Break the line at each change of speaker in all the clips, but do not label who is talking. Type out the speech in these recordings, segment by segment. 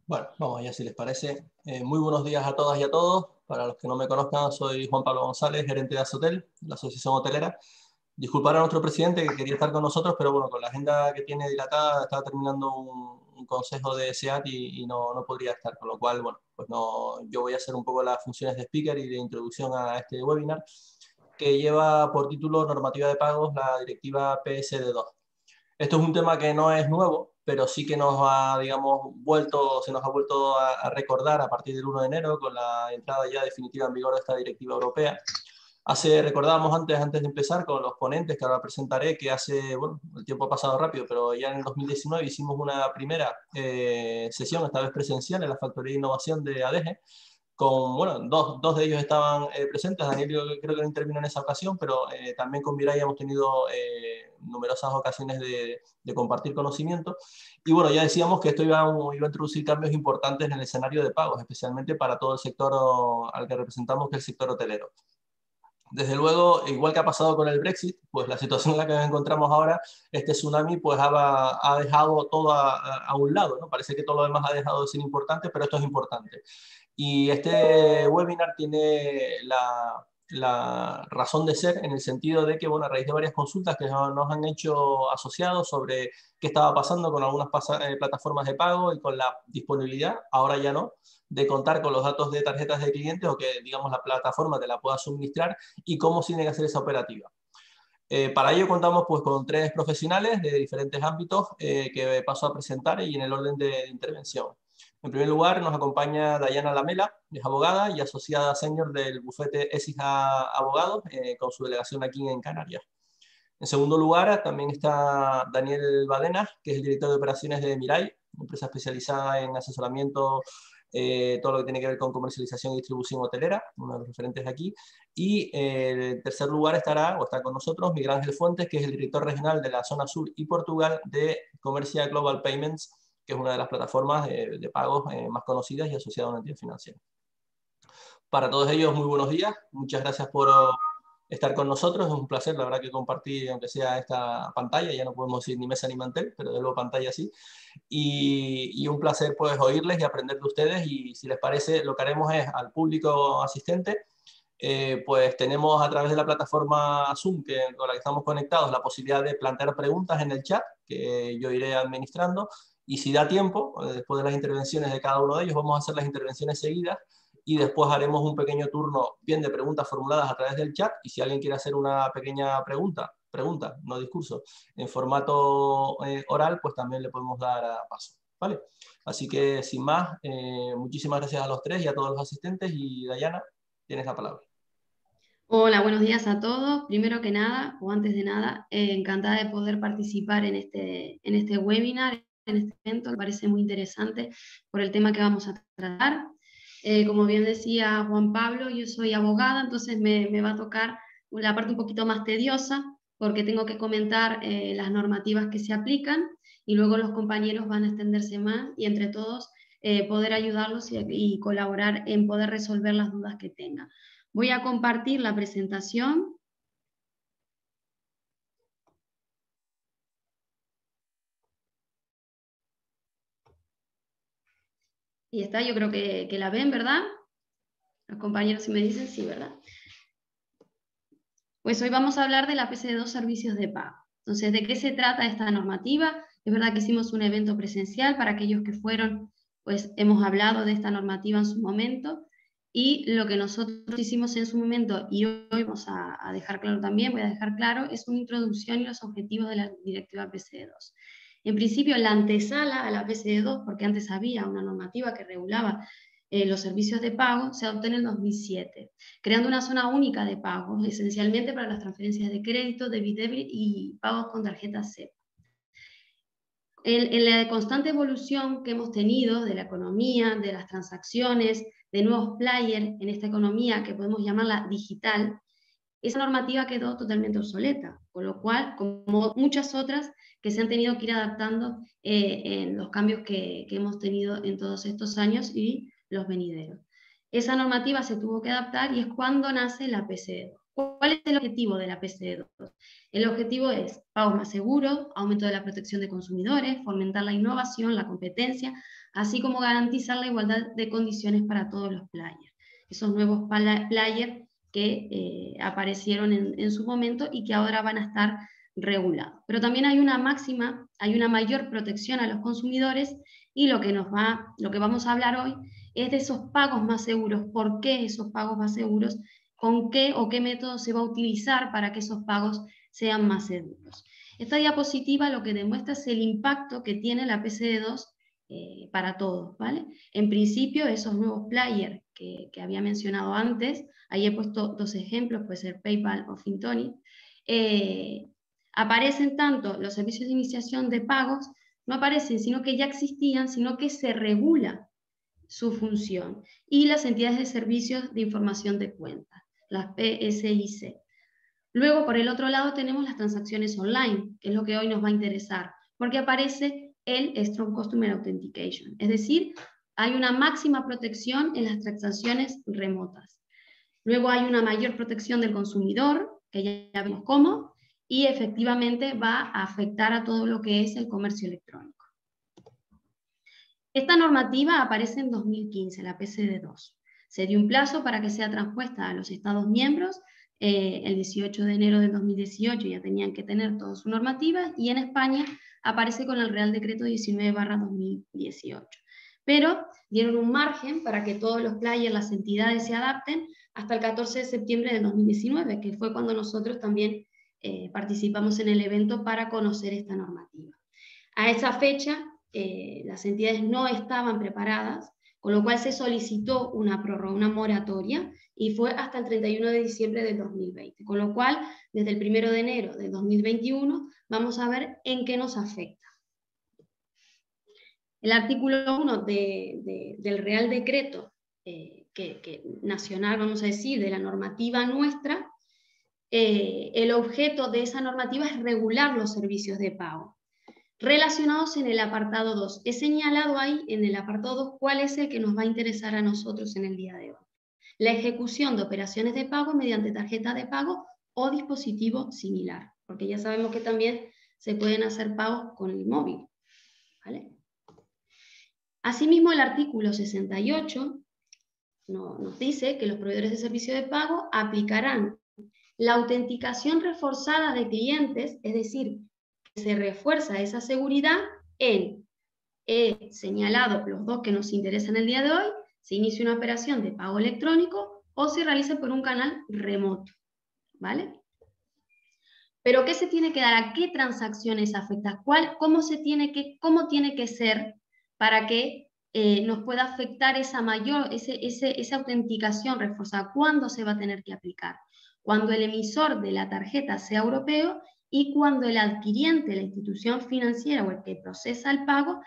Bueno, vamos allá si les parece. Muy buenos días a todas y a todos. Para los que no me conozcan, soy Juan Pablo González, gerente de Azotel, la Asociación Hotelera. Disculpar a nuestro presidente que quería estar con nosotros, pero bueno, con la agenda que tiene dilatada, estaba terminando un consejo de SEAT y no podría estar. Con lo cual, bueno, pues no, yo voy a hacer un poco las funciones de speaker y de introducción a este webinar, que lleva por título Normativa de Pagos, la directiva PSD2. Esto es un tema que no es nuevo, pero sí que nos ha, digamos, se nos ha vuelto a recordar a partir del 1 de enero con la entrada ya definitiva en vigor de esta directiva europea. Recordábamos antes de empezar con los ponentes que ahora presentaré, que bueno, el tiempo ha pasado rápido, pero ya en el 2019 hicimos una primera sesión, esta vez presencial, en la Factoría de Innovación de ADEGE, bueno, dos de ellos estaban presentes. Daniel yo creo que no intervino en esa ocasión, pero también con Mirai hemos tenido numerosas ocasiones de compartir conocimiento. Y bueno, ya decíamos que esto iba a introducir cambios importantes en el escenario de pagos, especialmente para todo el sector al que representamos, que es el sector hotelero. Desde luego, igual que ha pasado con el Brexit, pues la situación en la que nos encontramos ahora, este tsunami pues ha dejado todo a un lado, ¿no? Parece que todo lo demás ha dejado de ser importante, pero esto es importante. Y este webinar tiene la razón de ser en el sentido de que, bueno, a raíz de varias consultas que nos han hecho asociados sobre qué estaba pasando con algunas plataformas de pago y con la disponibilidad, ahora ya no, de contar con los datos de tarjetas de clientes o que, digamos, la plataforma te la pueda suministrar y cómo se tiene que hacer esa operativa. Para ello contamos pues, con tres profesionales de diferentes ámbitos que paso a presentar y en el orden de intervención. En primer lugar, nos acompaña Dayana Lamela, es abogada y asociada senior del bufete ESIJA Abogados, con su delegación aquí en Canarias. En segundo lugar, también está Daniel Badena, que es el director de operaciones de Mirai, empresa especializada en asesoramiento, todo lo que tiene que ver con comercialización y distribución hotelera, uno de los referentes aquí. Y en tercer lugar está con nosotros Miguel Ángel Fuentes, que es el director regional de la zona sur y Portugal de Commercia Global Payments, que es una de las plataformas de pagos más conocidas y asociada a una entidad financiera. Para todos ellos, muy buenos días. Muchas gracias por estar con nosotros. Es un placer, la verdad, que compartir, aunque sea esta pantalla. Ya no podemos decir ni mesa ni mantel, pero de luego pantalla sí. Y un placer, pues, oírles y aprender de ustedes. Y si les parece, lo que haremos es, al público asistente, pues tenemos a través de la plataforma Zoom, con la que estamos conectados, la posibilidad de plantear preguntas en el chat, que yo iré administrando. Y si da tiempo, después de las intervenciones de cada uno de ellos, vamos a hacer las intervenciones seguidas y después haremos un pequeño turno bien de preguntas formuladas a través del chat, y si alguien quiere hacer una pequeña pregunta, no discurso, en formato oral, pues también le podemos dar a paso, ¿vale? Así que sin más, muchísimas gracias a los tres y a todos los asistentes, y Dayana, tienes la palabra.
Hola, buenos días a todos. Primero que nada, o antes de nada, encantada de poder participar en este webinar, en este evento, me parece muy interesante por el tema que vamos a tratar. Como bien decía Juan Pablo, yo soy abogada, entonces me va a tocar la parte un poquito más tediosa, porque tengo que comentar las normativas que se aplican y luego los compañeros van a extenderse más y entre todos poder ayudarlos y colaborar en poder resolver las dudas que tengan. Voy a compartir la presentación. Y está, yo creo que la ven, ¿verdad? Los compañeros si me dicen sí, ¿verdad? Pues hoy vamos a hablar de la PSD2 servicios de pago. Entonces, ¿de qué se trata esta normativa? Es verdad que hicimos un evento presencial, para aquellos que fueron, pues hemos hablado de esta normativa en su momento, y lo que nosotros hicimos en su momento, y hoy vamos a dejar claro también, voy a dejar claro, es una introducción y los objetivos de la directiva PSD2. En principio, la antesala a la PSD2, porque antes había una normativa que regulaba los servicios de pago, se adoptó en el 2007, creando una zona única de pagos, esencialmente para las transferencias de crédito, debit y pagos con tarjeta SEPA. En la constante evolución que hemos tenido de la economía, de las transacciones, de nuevos players en esta economía que podemos llamarla digital, esa normativa quedó totalmente obsoleta, con lo cual, como muchas otras que se han tenido que ir adaptando en los cambios que hemos tenido en todos estos años y los venideros. Esa normativa se tuvo que adaptar y es cuando nace la PSD2. ¿Cuál es el objetivo de la PSD2? El objetivo es pagos más seguros, aumento de la protección de consumidores, fomentar la innovación, la competencia, así como garantizar la igualdad de condiciones para todos los players. Esos nuevos players que aparecieron en su momento y que ahora van a estar regulados. Pero también hay una máxima, hay una mayor protección a los consumidores, y lo que vamos a hablar hoy es de esos pagos más seguros. ¿Por qué esos pagos más seguros? ¿Con qué o qué método se va a utilizar para que esos pagos sean más seguros? Esta diapositiva lo que demuestra es el impacto que tiene la PSD2 para todos, ¿vale? En principio, esos nuevos players que había mencionado antes, ahí he puesto dos ejemplos, puede ser PayPal o Fintonic, aparecen tanto los servicios de iniciación de pagos, no aparecen, sino que ya existían, sino que se regula su función, y las entidades de servicios de información de cuentas, las PSIC. Luego, por el otro lado, tenemos las transacciones online, que es lo que hoy nos va a interesar, porque aparece el Strong Customer Authentication, es decir, hay una máxima protección en las transacciones remotas. Luego hay una mayor protección del consumidor, que ya vemos cómo, y efectivamente va a afectar a todo lo que es el comercio electrónico. Esta normativa aparece en 2015, la PSD2. Se dio un plazo para que sea transpuesta a los Estados miembros. El 18 de enero del 2018 ya tenían que tener toda su normativa, y en España aparece con el Real Decreto 19/2018. Pero dieron un margen para que todos los players, las entidades se adapten hasta el 14 de septiembre del 2019, que fue cuando nosotros también participamos en el evento para conocer esta normativa. A esa fecha, las entidades no estaban preparadas, con lo cual se solicitó una prórroga, una moratoria, y fue hasta el 31 de diciembre del 2020. Con lo cual, desde el 1 de enero del 2021, vamos a ver en qué nos afecta. El artículo 1 del Real Decreto nacional, vamos a decir, de la normativa nuestra, el objeto de esa normativa es regular los servicios de pago relacionados en el apartado 2. He señalado ahí en el apartado 2 cuál es el que nos va a interesar a nosotros en el día de hoy. La ejecución de operaciones de pago mediante tarjeta de pago o dispositivo similar, porque ya sabemos que también se pueden hacer pagos con el móvil, ¿vale? Asimismo, el artículo 68 nos dice que los proveedores de servicio de pago aplicarán la autenticación reforzada de clientes, es decir, se refuerza esa seguridad en, he señalado los dos que nos interesan el día de hoy: se inicia una operación de pago electrónico o se realiza por un canal remoto, ¿vale? Pero ¿qué se tiene que dar? ¿A qué transacciones afecta? ¿Cómo tiene que ser para que nos pueda afectar esa esa autenticación reforzada? ¿Cuándo se va a tener que aplicar? Cuando el emisor de la tarjeta sea europeo y cuando el adquiriente, la institución financiera o el que procesa el pago,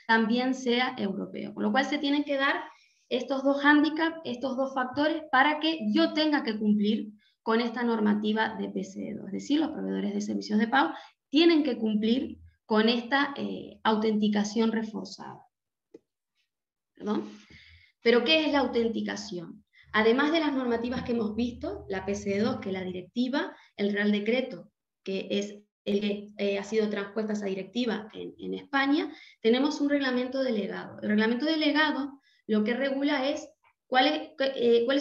también sea europeo. Con lo cual se tienen que dar estos dos hándicaps, estos dos factores, para que yo tenga que cumplir con esta normativa de PSD2. Es decir, los proveedores de servicios de pago tienen que cumplir con esta autenticación reforzada. ¿Perdón? ¿Pero qué es la autenticación? Además de las normativas que hemos visto, la PSD2, que es la directiva, el Real Decreto, que es el que ha sido transpuesta esa directiva en España, tenemos un reglamento delegado. El reglamento delegado lo que regula es cuáles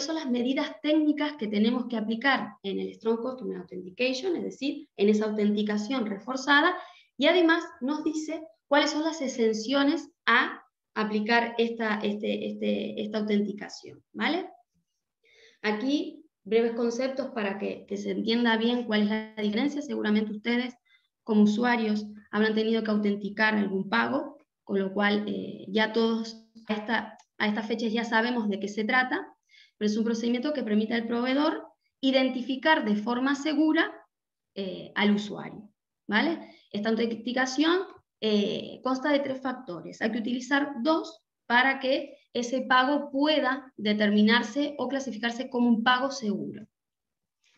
son las medidas técnicas que tenemos que aplicar en el Strong Customer Authentication, es decir, en esa autenticación reforzada, y además nos dice cuáles son las exenciones a aplicar esta autenticación, ¿vale? Aquí, breves conceptos para que se entienda bien cuál es la diferencia. Seguramente ustedes, como usuarios, habrán tenido que autenticar algún pago, con lo cual ya todos a estas fechas ya sabemos de qué se trata, pero es un procedimiento que permite al proveedor identificar de forma segura al usuario, ¿vale? Esta autenticación consta de 3 factores. Hay que utilizar 2 para que ese pago pueda determinarse o clasificarse como un pago seguro,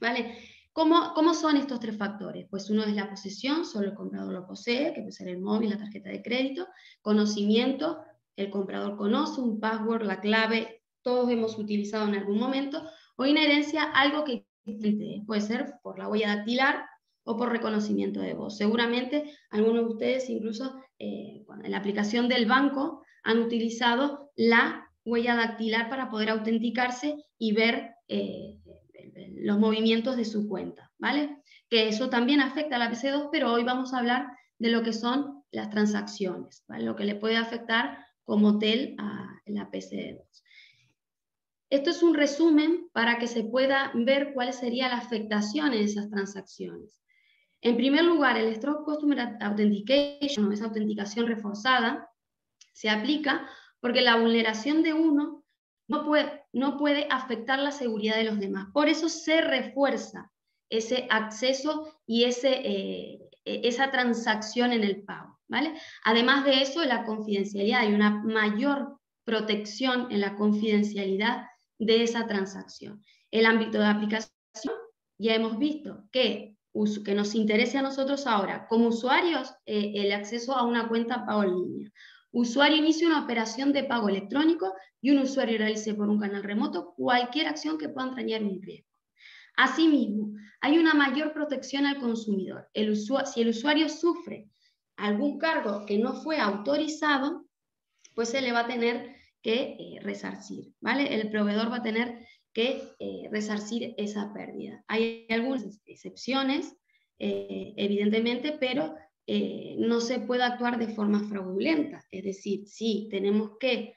¿vale? ¿Cómo son estos 3 factores? Pues uno es la posesión, solo el comprador lo posee, que puede ser el móvil, la tarjeta de crédito. Conocimiento, el comprador conoce un password, la clave, todos hemos utilizado en algún momento. O inherencia, algo que puede ser por la huella dactilar o por reconocimiento de voz. Seguramente algunos de ustedes incluso en la aplicación del banco han utilizado la huella dactilar para poder autenticarse y ver los movimientos de su cuenta, ¿vale? Que eso también afecta a la PC2, pero hoy vamos a hablar de lo que son las transacciones, ¿vale? Lo que le puede afectar como hotel a la PC2. Esto es un resumen para que se pueda ver cuál sería la afectación en esas transacciones. En primer lugar, el Strong Customer Authentication, esa autenticación reforzada, se aplica porque la vulneración de uno no puede afectar la seguridad de los demás. Por eso se refuerza ese acceso y esa transacción en el pago, ¿vale? Además de eso, la confidencialidad, hay una mayor protección en la confidencialidad de esa transacción. El ámbito de aplicación, ya hemos visto que nos interese a nosotros ahora, como usuarios, el acceso a una cuenta pago en línea. Usuario inicia una operación de pago electrónico y un usuario realice por un canal remoto cualquier acción que pueda entrañar un riesgo. Asimismo, hay una mayor protección al consumidor. Si el usuario sufre algún cargo que no fue autorizado, pues se le va a tener que resarcir, ¿vale? El proveedor va a tener que resarcir esa pérdida. Hay algunas excepciones, evidentemente, pero no se puede actuar de forma fraudulenta. Es decir, si tenemos que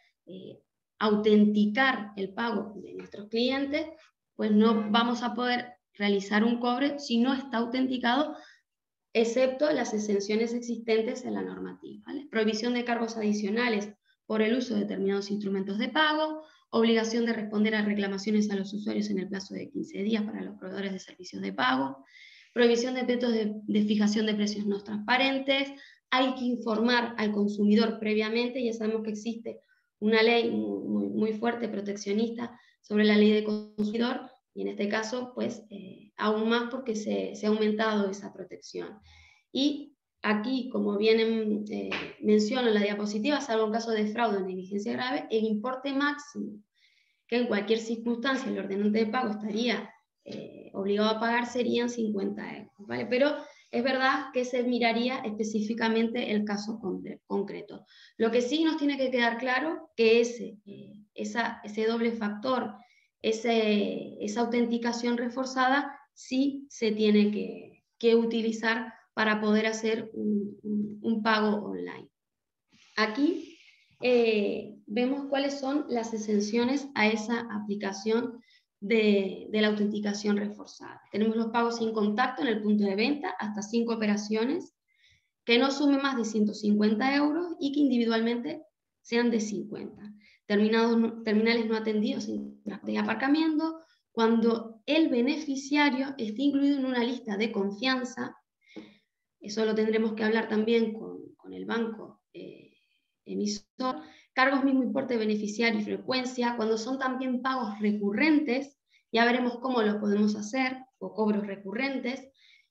autenticar el pago de nuestros clientes, pues no vamos a poder realizar un cobre si no está autenticado, excepto las exenciones existentes en la normativa, ¿vale? Prohibición de cargos adicionales por el uso de determinados instrumentos de pago, obligación de responder a reclamaciones a los usuarios en el plazo de 15 días para los proveedores de servicios de pago, prohibición de métodos de fijación de precios no transparentes, hay que informar al consumidor previamente, ya sabemos que existe una ley muy fuerte, proteccionista, sobre la ley de consumidor, y en este caso, pues, aún más porque se ha aumentado esa protección. Y aquí, como bien menciono en la diapositiva, salvo en caso de fraude o negligencia grave, el importe máximo que en cualquier circunstancia el ordenante de pago estaría obligado a pagar serían 50 euros, ¿vale? Pero es verdad que se miraría específicamente el caso concreto. Lo que sí nos tiene que quedar claro que ese doble factor, esa autenticación reforzada, sí se tiene que utilizar para poder hacer un pago online. Aquí vemos cuáles son las exenciones a esa aplicación de la autenticación reforzada. Tenemos los pagos sin contacto en el punto de venta, hasta 5 operaciones, que no sumen más de 150 euros y que individualmente sean de 50. Terminales no atendidos de aparcamiento, cuando el beneficiario esté incluido en una lista de confianza. Eso lo tendremos que hablar también con el banco emisor. Cargos mismo importe beneficiario y frecuencia, cuando son también pagos recurrentes, ya veremos cómo lo podemos hacer, o cobros recurrentes,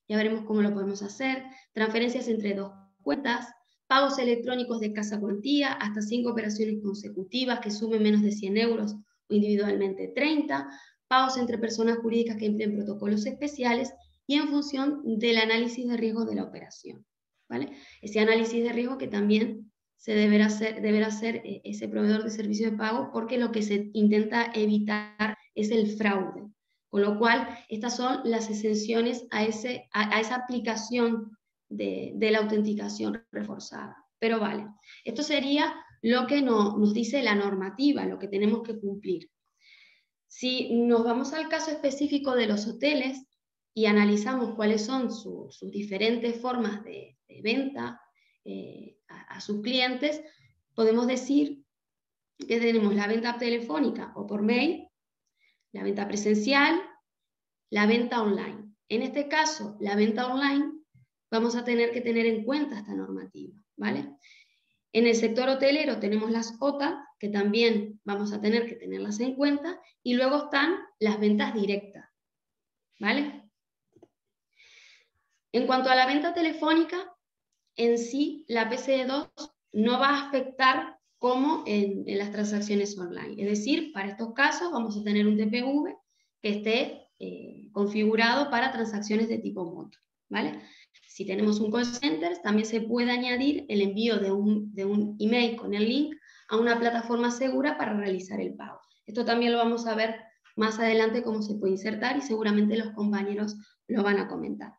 ya veremos cómo lo podemos hacer, transferencias entre 2 cuentas, pagos electrónicos de casa cuantía, hasta 5 operaciones consecutivas que sumen menos de 100 euros o individualmente 30, pagos entre personas jurídicas que empleen protocolos especiales y en función del análisis de riesgo de la operación, ¿vale? Ese análisis de riesgo que también se deberá hacer ese proveedor de servicio de pago, porque lo que se intenta evitar es el fraude. Con lo cual, estas son las exenciones a esa aplicación de la autenticación reforzada. Pero vale, esto sería lo que nos dice la normativa, lo que tenemos que cumplir. Si nos vamos al caso específico de los hoteles y analizamos cuáles son sus diferentes formas de venta a sus clientes, podemos decir que tenemos la venta telefónica o por mail, la venta presencial, la venta online. En este caso, la venta online, vamos a tener que tener en cuenta esta normativa, ¿vale? En el sector hotelero tenemos las OTA, que también vamos a tener que tenerlas en cuenta, y luego están las ventas directas, ¿vale? En cuanto a la venta telefónica, en sí la PSD2 no va a afectar como en las transacciones online. Es decir, para estos casos vamos a tener un TPV que esté configurado para transacciones de tipo moto, ¿vale? Si tenemos un call center, también se puede añadir el envío de un email con el link a una plataforma segura para realizar el pago. Esto también lo vamos a ver más adelante cómo se puede insertar y seguramente los compañeros lo van a comentar.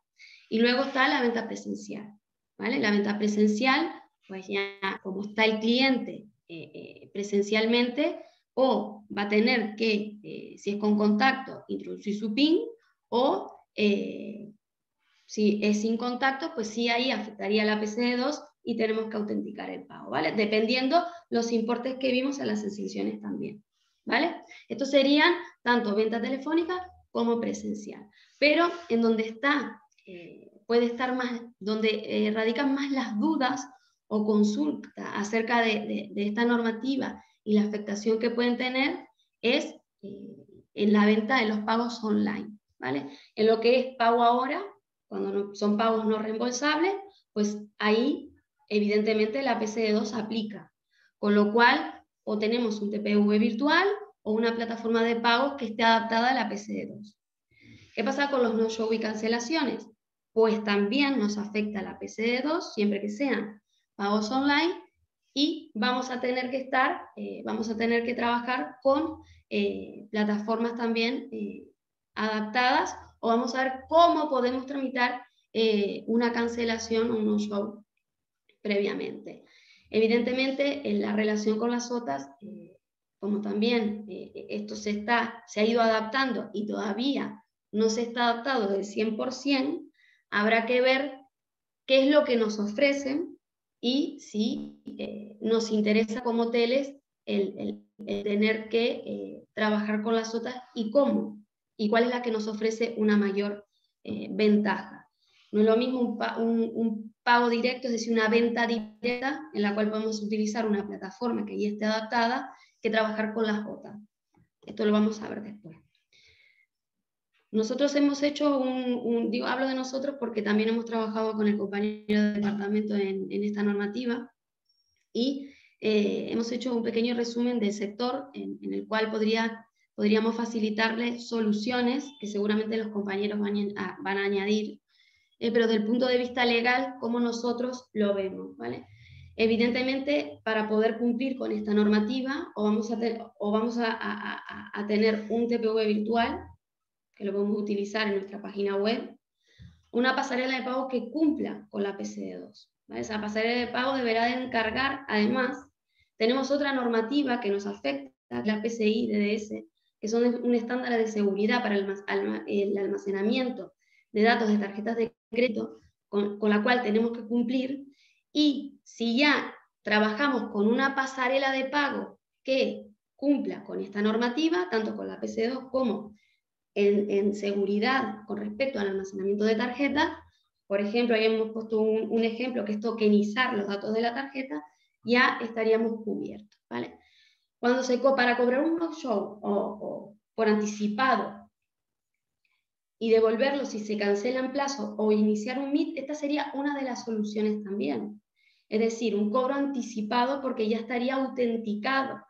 Y luego está la venta presencial, ¿vale? La venta presencial, pues ya como está el cliente presencialmente, o va a tener que, si es con contacto, introducir su PIN, o si es sin contacto, pues sí ahí afectaría la PSD2 y tenemos que autenticar el pago, ¿vale? Dependiendo los importes que vimos en las exenciones también, ¿vale? Estos serían tanto venta telefónica como presencial. Pero en donde está, puede estar más, donde radican más las dudas o consultas acerca de esta normativa y la afectación que pueden tener es en la venta de los pagos online, ¿vale? En lo que es pago ahora, cuando no, son pagos no reembolsables, pues ahí evidentemente la PSD2 aplica, con lo cual o tenemos un TPV virtual o una plataforma de pagos que esté adaptada a la PSD2. ¿Qué pasa con los no-show y cancelaciones? Pues también nos afecta la PSD2 siempre que sean pagos online y vamos a tener que trabajar con plataformas también adaptadas, o vamos a ver cómo podemos tramitar una cancelación o un no-show previamente. Evidentemente, en la relación con las OTAs, como también esto se ha ido adaptando y todavía no se está adaptado del 100%, habrá que ver qué es lo que nos ofrecen y si nos interesa como hoteles el tener que trabajar con las OTAs y cómo, y cuál es la que nos ofrece una mayor ventaja. No es lo mismo un pago directo, es decir, una venta directa en la cual podemos utilizar una plataforma que ya esté adaptada, que trabajar con las OTAs. Esto lo vamos a ver después. Nosotros hemos hecho hablo de nosotros porque también hemos trabajado con el compañero de departamento en esta normativa y hemos hecho un pequeño resumen del sector en el cual podríamos facilitarle soluciones que seguramente los compañeros van a añadir, pero desde el punto de vista legal, como nosotros lo vemos, ¿vale? Evidentemente, para poder cumplir con esta normativa, o vamos a tener un TPV virtual, que lo podemos utilizar en nuestra página web, una pasarela de pago que cumpla con la PSD2. ¿Vale? Esa pasarela de pago deberá de encargar, además, tenemos otra normativa que nos afecta, la PCI DDS, que son un estándar de seguridad para el almacenamiento de datos de tarjetas de crédito, con la cual tenemos que cumplir, y si ya trabajamos con una pasarela de pago que cumpla con esta normativa, tanto con la PSD2 como en seguridad con respecto al almacenamiento de tarjetas, por ejemplo, ahí hemos puesto un ejemplo que es tokenizar los datos de la tarjeta, ya estaríamos cubiertos, ¿vale? Para cobrar un no-show o por anticipado y devolverlo si se cancela en plazo o iniciar un MIT, esta sería una de las soluciones también. Es decir, un cobro anticipado porque ya estaría autenticado,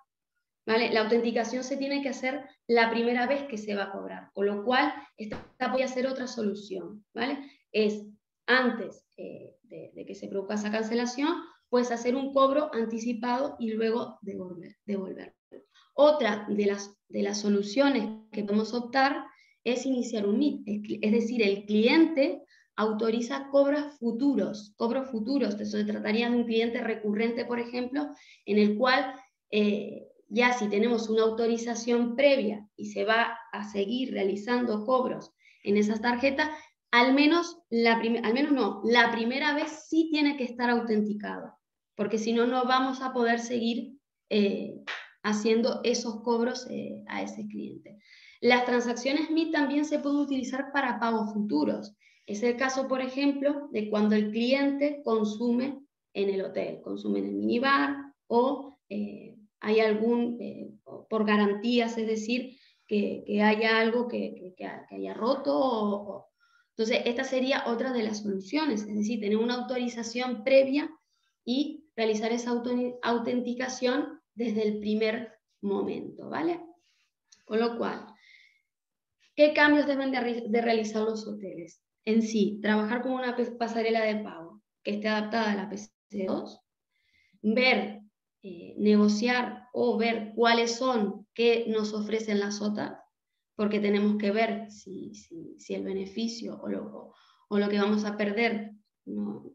¿vale? La autenticación se tiene que hacer la primera vez que se va a cobrar, con lo cual esta podría ser otra solución, ¿vale? Es antes de que se produzca esa cancelación, pues hacer un cobro anticipado y luego devolverlo. Otra de las soluciones que podemos optar es iniciar un MIT, es decir, el cliente autoriza cobros futuros, eso se trataría de un cliente recurrente, por ejemplo, en el cual ya si tenemos una autorización previa y se va a seguir realizando cobros en esas tarjetas, la primera vez sí tiene que estar autenticado, porque si no, no vamos a poder seguir haciendo esos cobros a ese cliente. Las transacciones MIT también se pueden utilizar para pagos futuros. Es el caso, por ejemplo, de cuando el cliente consume en el hotel, consume en el minibar o hay por garantías, es decir, que haya algo que haya roto. Entonces, esta sería otra de las soluciones, es decir, tener una autorización previa y realizar esa autenticación desde el primer momento, ¿vale? Con lo cual, ¿Qué cambios deben de realizar los hoteles? En sí, trabajar con una pasarela de pago que esté adaptada a la PC2, ver, negociar o ver cuáles son que nos ofrecen las OTAs, porque tenemos que ver si el beneficio o lo que vamos a perder, ¿no?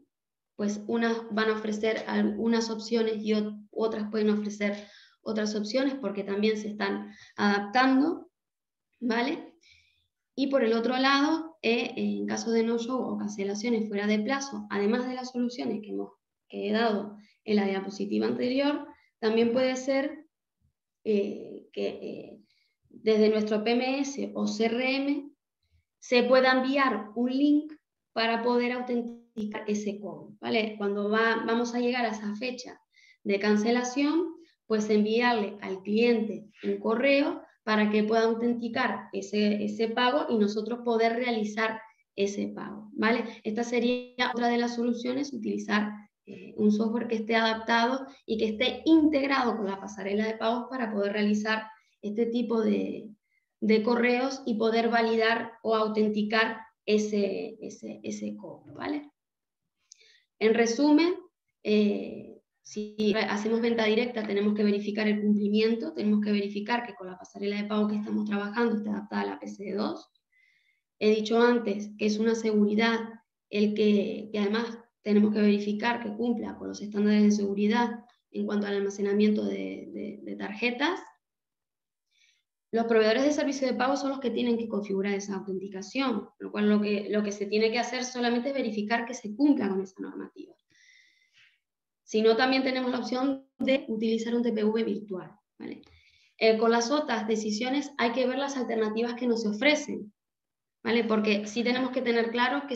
Pues unas van a ofrecer algunas opciones y otras pueden ofrecer otras opciones porque también se están adaptando, ¿vale? Y por el otro lado, en caso de no-show o cancelaciones fuera de plazo, además de las soluciones que he dado en la diapositiva anterior, también puede ser que desde nuestro PMS o CRM se pueda enviar un link para poder autenticar ese cobro, ¿vale? Cuando vamos a llegar a esa fecha de cancelación, pues enviarle al cliente un correo para que pueda autenticar ese pago y nosotros poder realizar ese pago, ¿vale? Esta sería otra de las soluciones, utilizar un software que esté adaptado y que esté integrado con la pasarela de pagos para poder realizar este tipo de correos y poder validar o autenticar ese cobro, ¿vale? En resumen, si hacemos venta directa tenemos que verificar el cumplimiento, tenemos que verificar que con la pasarela de pago que estamos trabajando está adaptada a la PSD2. He dicho antes que es una seguridad el que además tenemos que verificar que cumpla con los estándares de seguridad en cuanto al almacenamiento de tarjetas. Los proveedores de servicio de pago son los que tienen que configurar esa autenticación, lo cual lo que se tiene que hacer solamente es verificar que se cumpla con esa normativa. Si no, también tenemos la opción de utilizar un TPV virtual, ¿vale? Con las otras decisiones hay que ver las alternativas que nos ofrecen, ¿vale? Porque sí tenemos que tener claro que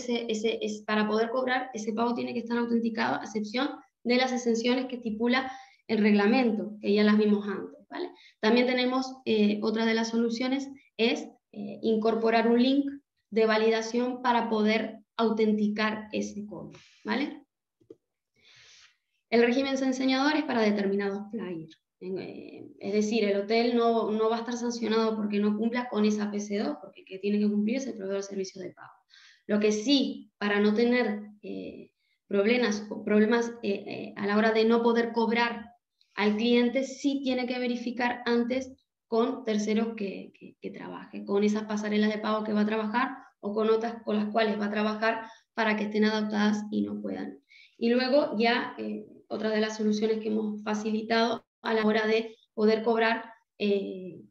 para poder cobrar ese pago tiene que estar autenticado, a excepción de las exenciones que estipula el reglamento, que ya las vimos antes, ¿vale? También tenemos, otra de las soluciones es incorporar un link de validación para poder autenticar ese código, ¿vale? El régimen sancionador es para determinados players. Es decir, el hotel no va a estar sancionado porque no cumpla con esa PC2, porque el que tiene que cumplir es el proveedor de servicios de pago. Lo que sí, para no tener problemas a la hora de no poder cobrar al cliente, sí tiene que verificar antes con terceros que trabaje, con esas pasarelas de pago que va a trabajar o con otras con las cuales va a trabajar para que estén adaptadas y no puedan. Y luego ya otra de las soluciones que hemos facilitado a la hora de poder cobrar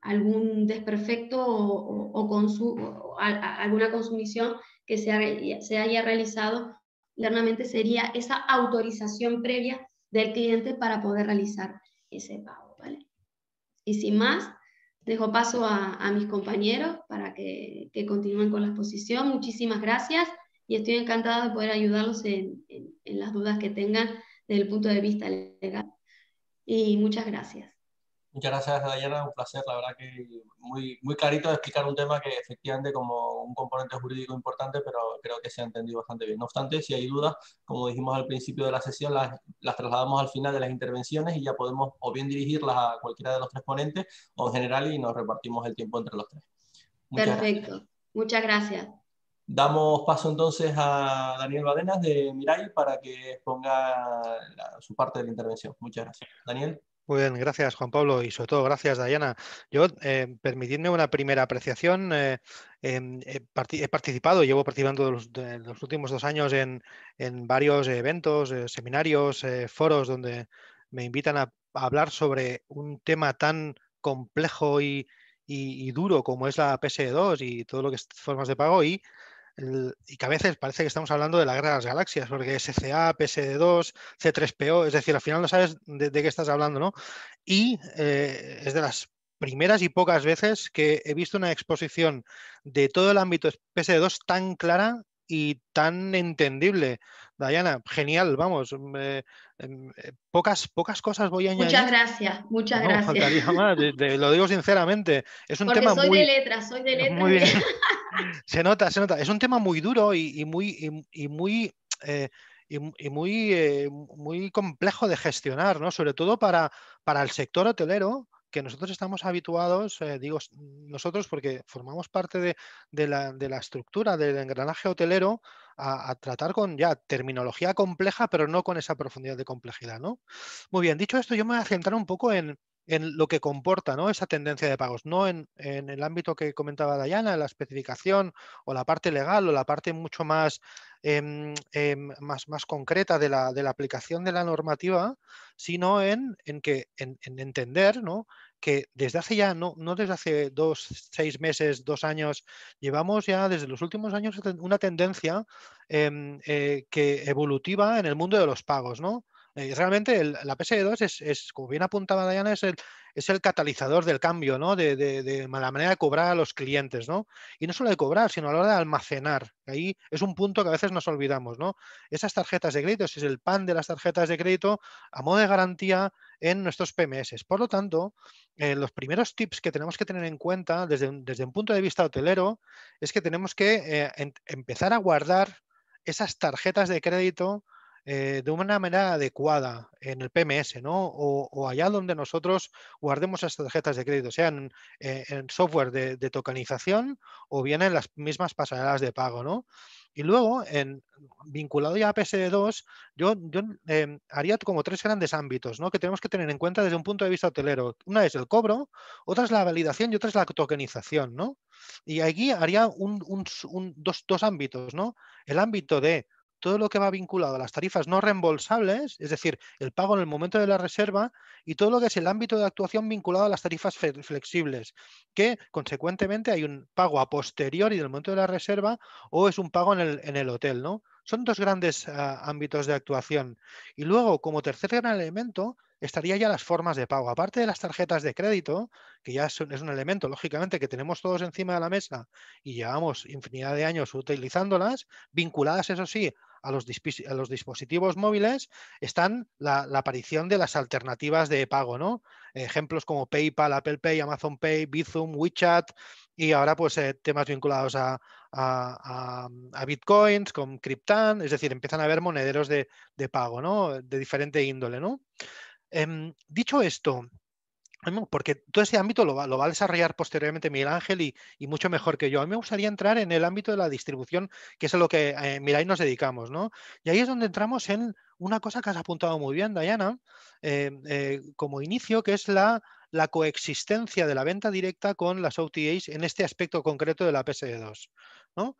algún desperfecto o alguna consumición que se haya realizado internamente, sería esa autorización previa del cliente para poder realizar ese pago, ¿vale? Y sin más, dejo paso a mis compañeros para que continúen con la exposición. Muchísimas gracias y estoy encantada de poder ayudarlos en las dudas que tengan desde el punto de vista legal. Y muchas gracias.
Muchas gracias, Dayana, un placer, la verdad que muy, muy clarito de explicar un tema que efectivamente como un componente jurídico importante, pero creo que se ha entendido bastante bien. No obstante, si hay dudas, como dijimos al principio de la sesión, las trasladamos al final de las intervenciones y ya podemos o bien dirigirlas a cualquiera de los tres ponentes o en general y nos repartimos el tiempo entre los tres. Muchas
Perfecto,
gracias.
muchas gracias.
Damos paso entonces a Daniel Badenas de Mirai para que exponga su parte de la intervención. Muchas gracias. Daniel.
Muy bien, gracias Juan Pablo y sobre todo gracias Dayana. Yo, permitidme una primera apreciación. He participado, llevo participando de los últimos 2 años en varios eventos, seminarios, foros donde me invitan a hablar sobre un tema tan complejo y duro como es la PSD2 y todo lo que es formas de pago y que a veces parece que estamos hablando de la guerra de las galaxias, porque SCA, PSD2, C3PO, es decir, al final no sabes de qué estás hablando, ¿no? Y es de las primeras y pocas veces que he visto una exposición de todo el ámbito PSD2 tan clara y tan entendible. Dayana, genial, vamos. Pocas cosas voy a añadir.
Muchas gracias, muchas
No,
gracias.
faltaría más, lo digo sinceramente. Es un
Porque
tema
soy de letras.
muy bien. Se nota. Es un tema muy duro y muy muy complejo de gestionar, ¿no? Sobre todo para el sector hotelero, que nosotros estamos habituados, digo nosotros porque formamos parte de la estructura del engranaje hotelero, a tratar con ya terminología compleja, pero no con esa profundidad de complejidad, ¿no? Muy bien, dicho esto, yo me voy a centrar un poco en lo que comporta, ¿no?, esa tendencia de pagos, no en el ámbito que comentaba Dayana, en la especificación o la parte legal o la parte mucho más, más concreta de la aplicación de la normativa, sino en entender, ¿no?, que desde hace ya, no desde hace 6 meses, 2 años, llevamos ya desde los últimos años una tendencia que evolutiva en el mundo de los pagos, ¿no? Realmente la PSD2 como bien apuntaba Diana, es el catalizador del cambio, ¿no?, de la manera de cobrar a los clientes, ¿no? Y no solo de cobrar, sino a la hora de almacenar. Ahí es un punto que a veces nos olvidamos, ¿no? Esas tarjetas de crédito, ese es el pan de las tarjetas de crédito a modo de garantía en nuestros PMS. Por lo tanto, los primeros tips que tenemos que tener en cuenta desde un punto de vista hotelero es que tenemos que empezar a guardar esas tarjetas de crédito de una manera adecuada en el PMS, ¿no? O allá donde nosotros guardemos esas tarjetas de crédito, sean en software de tokenización o bien en las mismas pasarelas de pago, ¿no? Y luego, vinculado ya a PSD2, yo haría como 3 grandes ámbitos, ¿no?, que tenemos que tener en cuenta desde un punto de vista hotelero. Una es el cobro, otra es la validación y otra es la tokenización, ¿no? Y aquí haría dos ámbitos, ¿no? El ámbito de todo lo que va vinculado a las tarifas no reembolsables, es decir, el pago en el momento de la reserva, y todo lo que es el ámbito de actuación vinculado a las tarifas flexibles, que consecuentemente hay un pago a posteriori del momento de la reserva o es un pago en el hotel, ¿no? Son 2 grandes ámbitos de actuación. Y luego, como tercer gran elemento, estaría ya las formas de pago. Aparte de las tarjetas de crédito, que ya es un elemento, lógicamente, que tenemos todos encima de la mesa y llevamos infinidad de años utilizándolas, vinculadas, eso sí, a los dispositivos móviles, están la aparición de las alternativas de pago, ¿no? Ejemplos como PayPal, Apple Pay, Amazon Pay, Bizum, WeChat, y ahora pues temas vinculados a Bitcoins con Cryptan, es decir, empiezan a haber monederos de pago, ¿no?, de diferente índole, ¿no? Dicho esto, porque todo ese ámbito lo va a desarrollar posteriormente Miguel Ángel y mucho mejor que yo. A mí me gustaría entrar en el ámbito de la distribución, que es a lo que Mirai nos dedicamos, ¿no? Y ahí es donde entramos en una cosa que has apuntado muy bien, Dayana, como inicio, que es la coexistencia de la venta directa con las OTAs en este aspecto concreto de la PSD2, ¿no?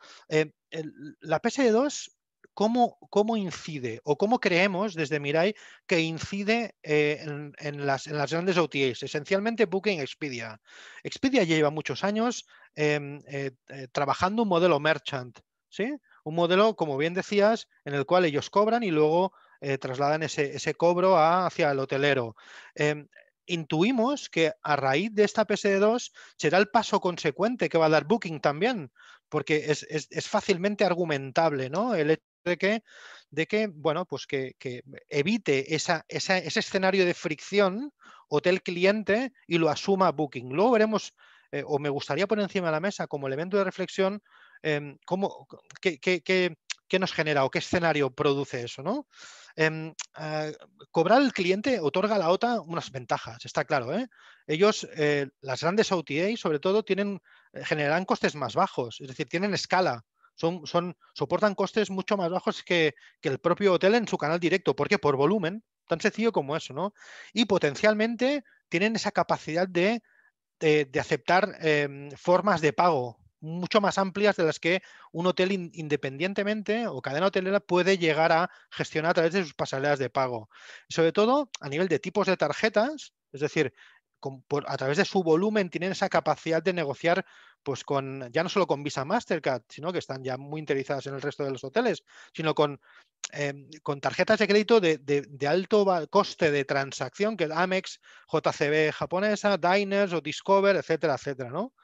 La PSD2, ¿cómo incide o cómo creemos desde Mirai que incide en las grandes OTAs? Esencialmente Booking, Expedia. Expedia lleva muchos años trabajando un modelo merchant, ¿sí? Un modelo, como bien decías, en el cual ellos cobran y luego trasladan ese cobro hacia el hotelero. Intuimos que a raíz de esta PSD2 será el paso consecuente que va a dar Booking también, porque es fácilmente argumentable, ¿no?, el hecho de que bueno, pues que evite ese escenario de fricción hotel-cliente y lo asuma Booking. Luego veremos, o me gustaría poner encima de la mesa como elemento de reflexión, qué nos genera o qué escenario produce eso, ¿no? Cobrar al cliente otorga a la OTA unas ventajas, está claro, ¿eh? Ellos, las grandes OTA, sobre todo, generan costes más bajos, es decir, tienen escala. Soportan costes mucho más bajos que el propio hotel en su canal directo. ¿Por qué? Por volumen, tan sencillo como eso, ¿no? Y potencialmente tienen esa capacidad de aceptar formas de pago mucho más amplias de las que un hotel independientemente o cadena hotelera puede llegar a gestionar a través de sus pasarelas de pago. Sobre todo a nivel de tipos de tarjetas, es decir, a través de su volumen tienen esa capacidad de negociar pues ya no solo con Visa Mastercard, sino que están ya muy interiorizadas en el resto de los hoteles, sino con tarjetas de crédito de alto coste de transacción, que es Amex, JCB japonesa, Diners o Discover, etcétera, etcétera, ¿no?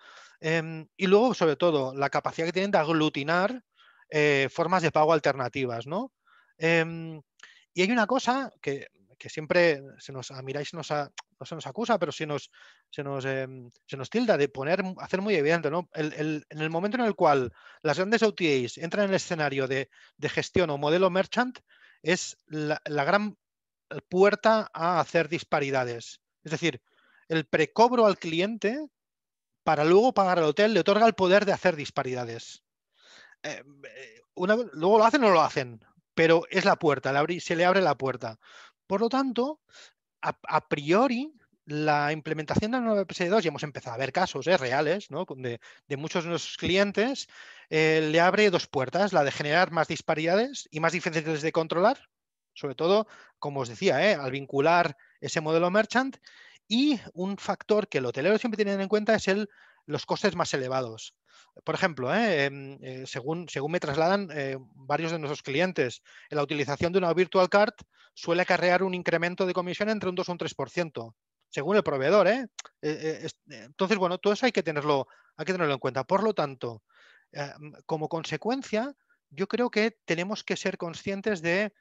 Y luego, sobre todo, la capacidad que tienen de aglutinar formas de pago alternativas, ¿no? Y hay una cosa que siempre a Mirai no se nos acusa, pero se nos tilda de hacer muy evidente, ¿no? En el momento en el cual las grandes OTAs entran en el escenario de gestión o modelo merchant, es la gran puerta a hacer disparidades. Es decir, el precobro al cliente para luego pagar al hotel, le otorga el poder de hacer disparidades. Luego lo hacen o no lo hacen, pero es la puerta, se le abre la puerta. Por lo tanto, a priori, la implementación de la nueva PSD2, y hemos empezado a ver casos reales, ¿no?, de muchos de nuestros clientes, le abre dos puertas, la de generar más disparidades y más difíciles de controlar, sobre todo, como os decía, al vincular ese modelo merchant, y un factor que el hotelero siempre tiene en cuenta es los costes más elevados. Por ejemplo, según me trasladan varios de nuestros clientes, la utilización de una virtual card suele acarrear un incremento de comisión entre un 2 o un 3%, según el proveedor. Entonces, bueno, todo eso hay que tenerlo en cuenta. Por lo tanto, como consecuencia, yo creo que tenemos que ser conscientes de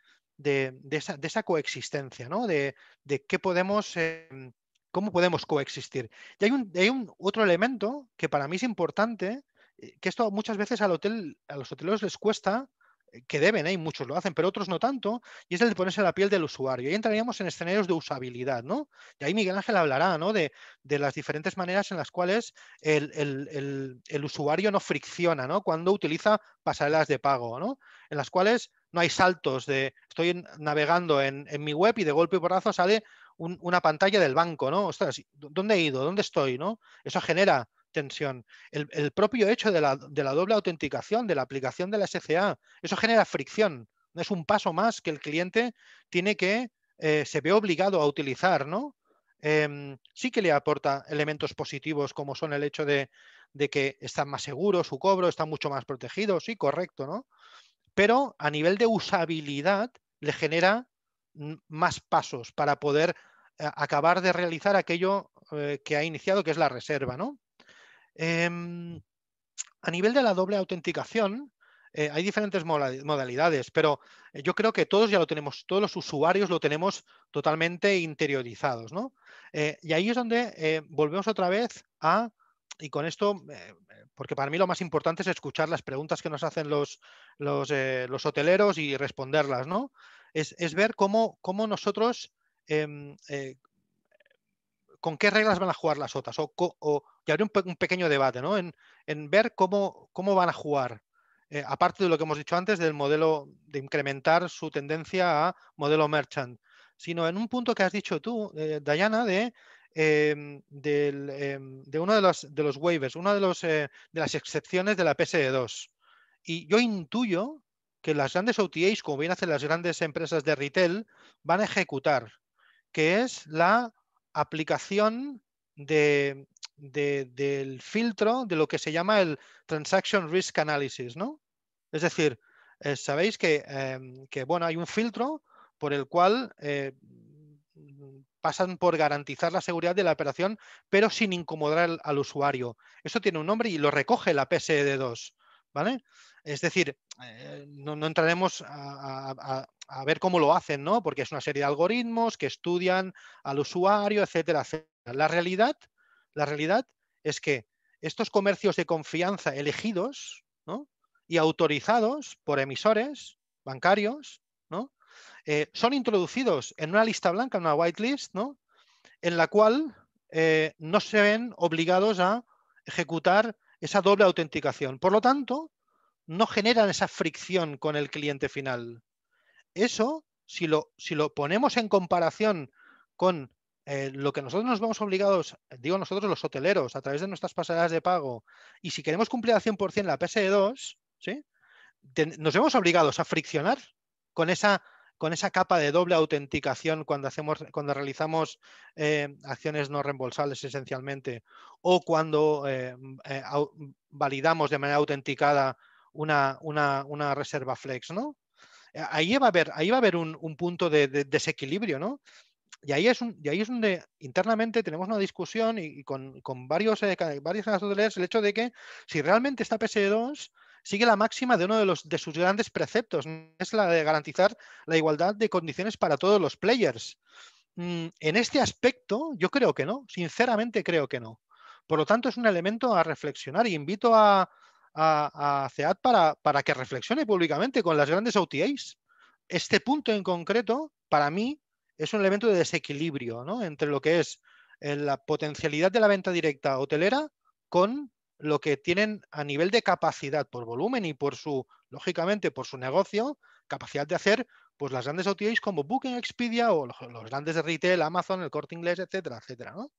esa coexistencia, ¿no? De qué podemos, cómo podemos coexistir. Y hay un otro elemento que para mí es importante, que esto muchas veces a los hoteleros les cuesta, que deben, y muchos lo hacen, pero otros no tanto, y es el de ponerse en la piel del usuario. Y ahí entraríamos en escenarios de usabilidad, ¿no? Y ahí Miguel Ángel hablará, ¿no?, de las diferentes maneras en las cuales el usuario no fricciona, ¿no?, cuando utiliza pasarelas de pago, ¿no?, en las cuales no hay saltos de estoy navegando en mi web y de golpe y porrazo sale una pantalla del banco, ¿no? Ostras, ¿dónde he ido? ¿Dónde estoy? ¿No? Eso genera tensión. El propio hecho de la doble autenticación, de la aplicación de la SCA, eso genera fricción. No es un paso más que el cliente tiene que, se ve obligado a utilizar, ¿no? Sí que le aporta elementos positivos, como son el hecho de que está más seguro su cobro, está mucho más protegido, sí, correcto, ¿no? Pero a nivel de usabilidad le genera más pasos para poder acabar de realizar aquello que ha iniciado, que es la reserva, ¿no? A nivel de la doble autenticación, hay diferentes modalidades, pero yo creo que todos ya lo tenemos, todos los usuarios lo tenemos totalmente interiorizados, ¿no? Y ahí es donde volvemos otra vez y con esto, porque para mí lo más importante es escuchar las preguntas que nos hacen los hoteleros y responderlas, ¿no? Es ver cómo nosotros, con qué reglas van a jugar las otras, y habría un pequeño debate, ¿no?, en ver cómo van a jugar, aparte de lo que hemos dicho antes del modelo de incrementar su tendencia a modelo merchant, sino en un punto que has dicho tú, Dayana, de uno de los waivers, una de las excepciones de la PSD2. Y yo intuyo que las grandes OTAs, como bien hacen las grandes empresas de retail, van a ejecutar, que es la aplicación del filtro de lo que se llama el Transaction Risk Analysis, ¿no? Es decir, sabéis que, bueno, hay un filtro por el cual pasan por garantizar la seguridad de la operación, pero sin incomodar al usuario. Eso tiene un nombre y lo recoge la PSD2, ¿vale? Es decir, no entraremos a ver cómo lo hacen, ¿no?, porque es una serie de algoritmos que estudian al usuario, etcétera, etcétera. La realidad es que estos comercios de confianza elegidos, ¿no?, y autorizados por emisores bancarios, ¿no?, son introducidos en una lista blanca, en una whitelist, ¿no?, en la cual no se ven obligados a ejecutar esa doble autenticación. Por lo tanto, no generan esa fricción con el cliente final. Eso, si lo ponemos en comparación con lo que nosotros nos vemos obligados, digo nosotros los hoteleros, a través de nuestras pasarelas de pago, y si queremos cumplir al 100% la PSD2, ¿sí?, nos vemos obligados a friccionar con esa capa de doble autenticación cuando realizamos acciones no reembolsables esencialmente, o cuando validamos de manera autenticada una reserva flex, ¿no? Ahí va a haber un punto de desequilibrio, ¿no? Y ahí es donde internamente tenemos una discusión y con varios hoteleros, el hecho de que si realmente esta PSD2 sigue la máxima de uno de sus grandes preceptos, es la de garantizar la igualdad de condiciones para todos los players. En este aspecto, yo creo que no, sinceramente creo que no. Por lo tanto, es un elemento a reflexionar y invito a CEAT para que reflexione públicamente con las grandes OTAs. Este punto en concreto, para mí, es un elemento de desequilibrio, ¿no?, entre lo que es la potencialidad de la venta directa hotelera con lo que tienen a nivel de capacidad por volumen y por su, lógicamente, por su negocio, capacidad de hacer pues las grandes OTAs como Booking, Expedia o los grandes de retail, Amazon, el Corte Inglés, etcétera, etcétera, ¿no?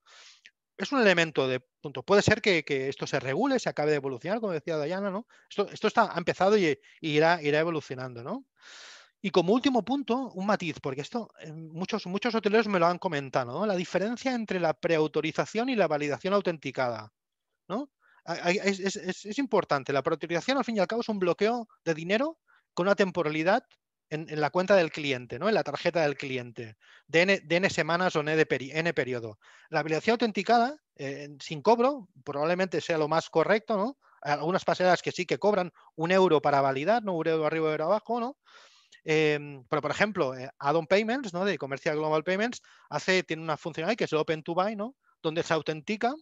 Es un elemento de punto. Puede ser que esto se regule, se acabe de evolucionar, como decía Dayana, ¿no? Esto ha empezado y irá evolucionando, ¿no? Y como último punto, un matiz, porque esto muchos hoteleros me lo han comentado, ¿no? La diferencia entre la preautorización y la validación autenticada, ¿no? Es importante. La preautorización, al fin y al cabo, es un bloqueo de dinero con una temporalidad en la cuenta del cliente, ¿no? En la tarjeta del cliente, de N semanas o N periodo. La validación autenticada, sin cobro, probablemente sea lo más correcto, ¿no? Algunas pasarelas que sí que cobran €1 para validar, ¿no? €1 arriba, €1 abajo, ¿no? Pero, por ejemplo, Add-on Payments, ¿no? De Commercial Global Payments, tiene una funcionalidad que es el Open to Buy, ¿no? Donde se autentica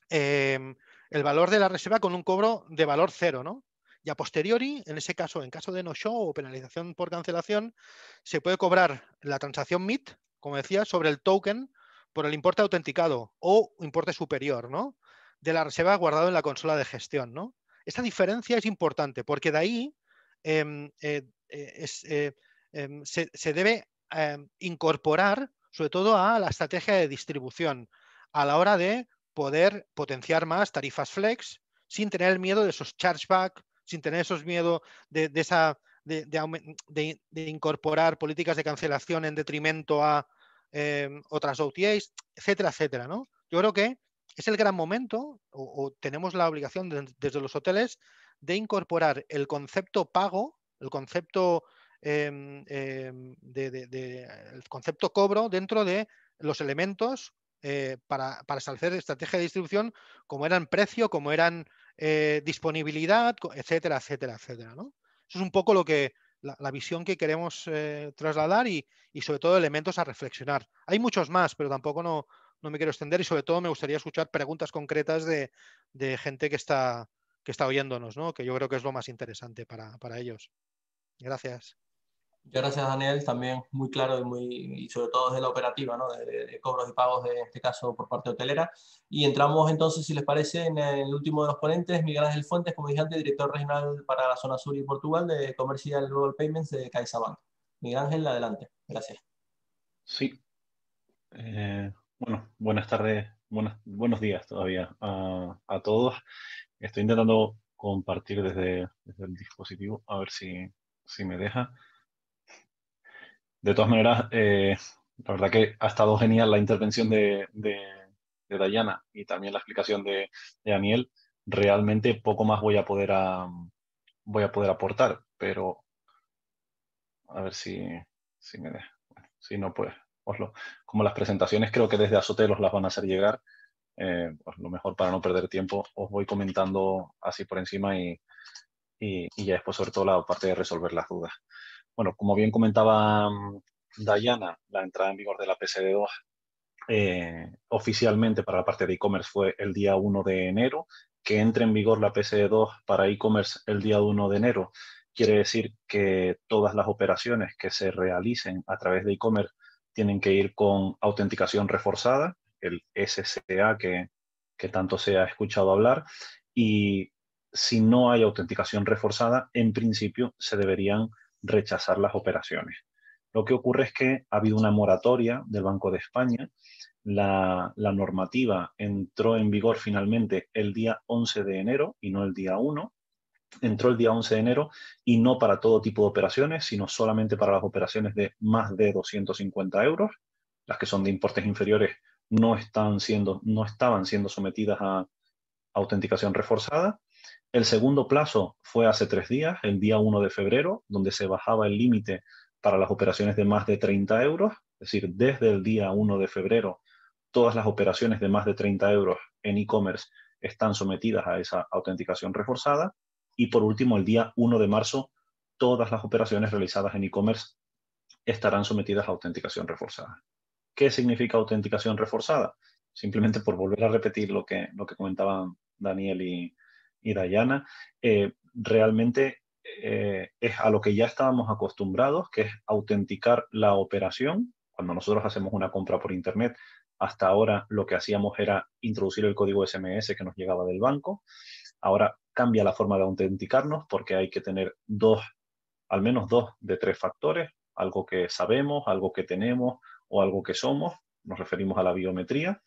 el valor de la reserva con un cobro de valor cero, ¿no? Y a posteriori, en ese caso, en caso de no-show o penalización por cancelación, se puede cobrar la transacción MIT, como decía, sobre el token por el importe autenticado o importe superior, ¿no? De la reserva guardado en la consola de gestión, ¿no? Esta diferencia es importante porque de ahí se debe incorporar sobre todo a la estrategia de distribución a la hora de poder potenciar más tarifas flex sin tener el miedo de esos chargeback, sin tener esos miedo de incorporar políticas de cancelación en detrimento a otras OTAs, etcétera, etcétera, ¿no? Yo creo que es el gran momento o tenemos la obligación desde los hoteles de incorporar el concepto pago, el concepto el concepto cobro dentro de los elementos para establecer estrategia de distribución como eran precio, como eran disponibilidad, etcétera, etcétera, etcétera, ¿no? Eso es un poco lo que la visión que queremos trasladar y sobre todo elementos a reflexionar. Hay muchos más, pero tampoco no me quiero extender y sobre todo me gustaría escuchar preguntas concretas de gente que está oyéndonos, ¿no? Que yo creo que es lo más interesante para ellos. Gracias.
Muchas gracias, Daniel. También muy claro y sobre todo desde la operativa, ¿no? De cobros y pagos, en este caso por parte hotelera. Y entramos entonces, si les parece, en el último de los ponentes, Miguel Ángel Fuentes, como dije antes, director regional para la zona sur y Portugal de Commercial Global Payments de CaixaBank. Miguel Ángel, adelante. Gracias.
Sí. Bueno, buenas tardes, buenos días todavía a todos. Estoy intentando compartir desde el dispositivo, a ver si me deja. De todas maneras, la verdad que ha estado genial la intervención de Dayana y también la explicación de Daniel. Realmente poco más voy a poder aportar, pero a ver si me deja. Bueno, si no, pues como las presentaciones creo que desde Azotel os las van a hacer llegar, pues lo mejor para no perder tiempo os voy comentando así por encima y ya después sobre todo la parte de resolver las dudas. Bueno, como bien comentaba Dayana, la entrada en vigor de la PSD2 oficialmente para la parte de e-commerce fue el día 1 de enero. Que entre en vigor la PSD2 para e-commerce el día 1 de enero quiere decir que todas las operaciones que se realicen a través de e-commerce tienen que ir con autenticación reforzada, el SCA que tanto se ha escuchado hablar, y si no hay autenticación reforzada, en principio se deberían rechazar las operaciones. Lo que ocurre es que ha habido una moratoria del Banco de España. La normativa entró en vigor finalmente el día 11 de enero y no el día 1. Entró el día 11 de enero y no para todo tipo de operaciones, sino solamente para las operaciones de más de 250 euros. Las que son de importes inferiores no estaban siendo sometidas a autenticación reforzada. El segundo plazo fue hace 3 días, el día 1 de febrero, donde se bajaba el límite para las operaciones de más de 30 euros. Es decir, desde el día 1 de febrero, todas las operaciones de más de 30 euros en e-commerce están sometidas a esa autenticación reforzada. Y por último, el día 1 de marzo, todas las operaciones realizadas en e-commerce estarán sometidas a autenticación reforzada. ¿Qué significa autenticación reforzada? Simplemente por volver a repetir lo que comentaban Daniel y Dayana, realmente es a lo que ya estábamos acostumbrados, que es autenticar la operación. Cuando nosotros hacemos una compra por internet, Hasta ahora lo que hacíamos era introducir el código SMS que nos llegaba del banco. Ahora cambia la forma de autenticarnos porque hay que tener al menos 2 de 3 factores, algo que sabemos, algo que tenemos o algo que somos. Nos referimos a la biometría.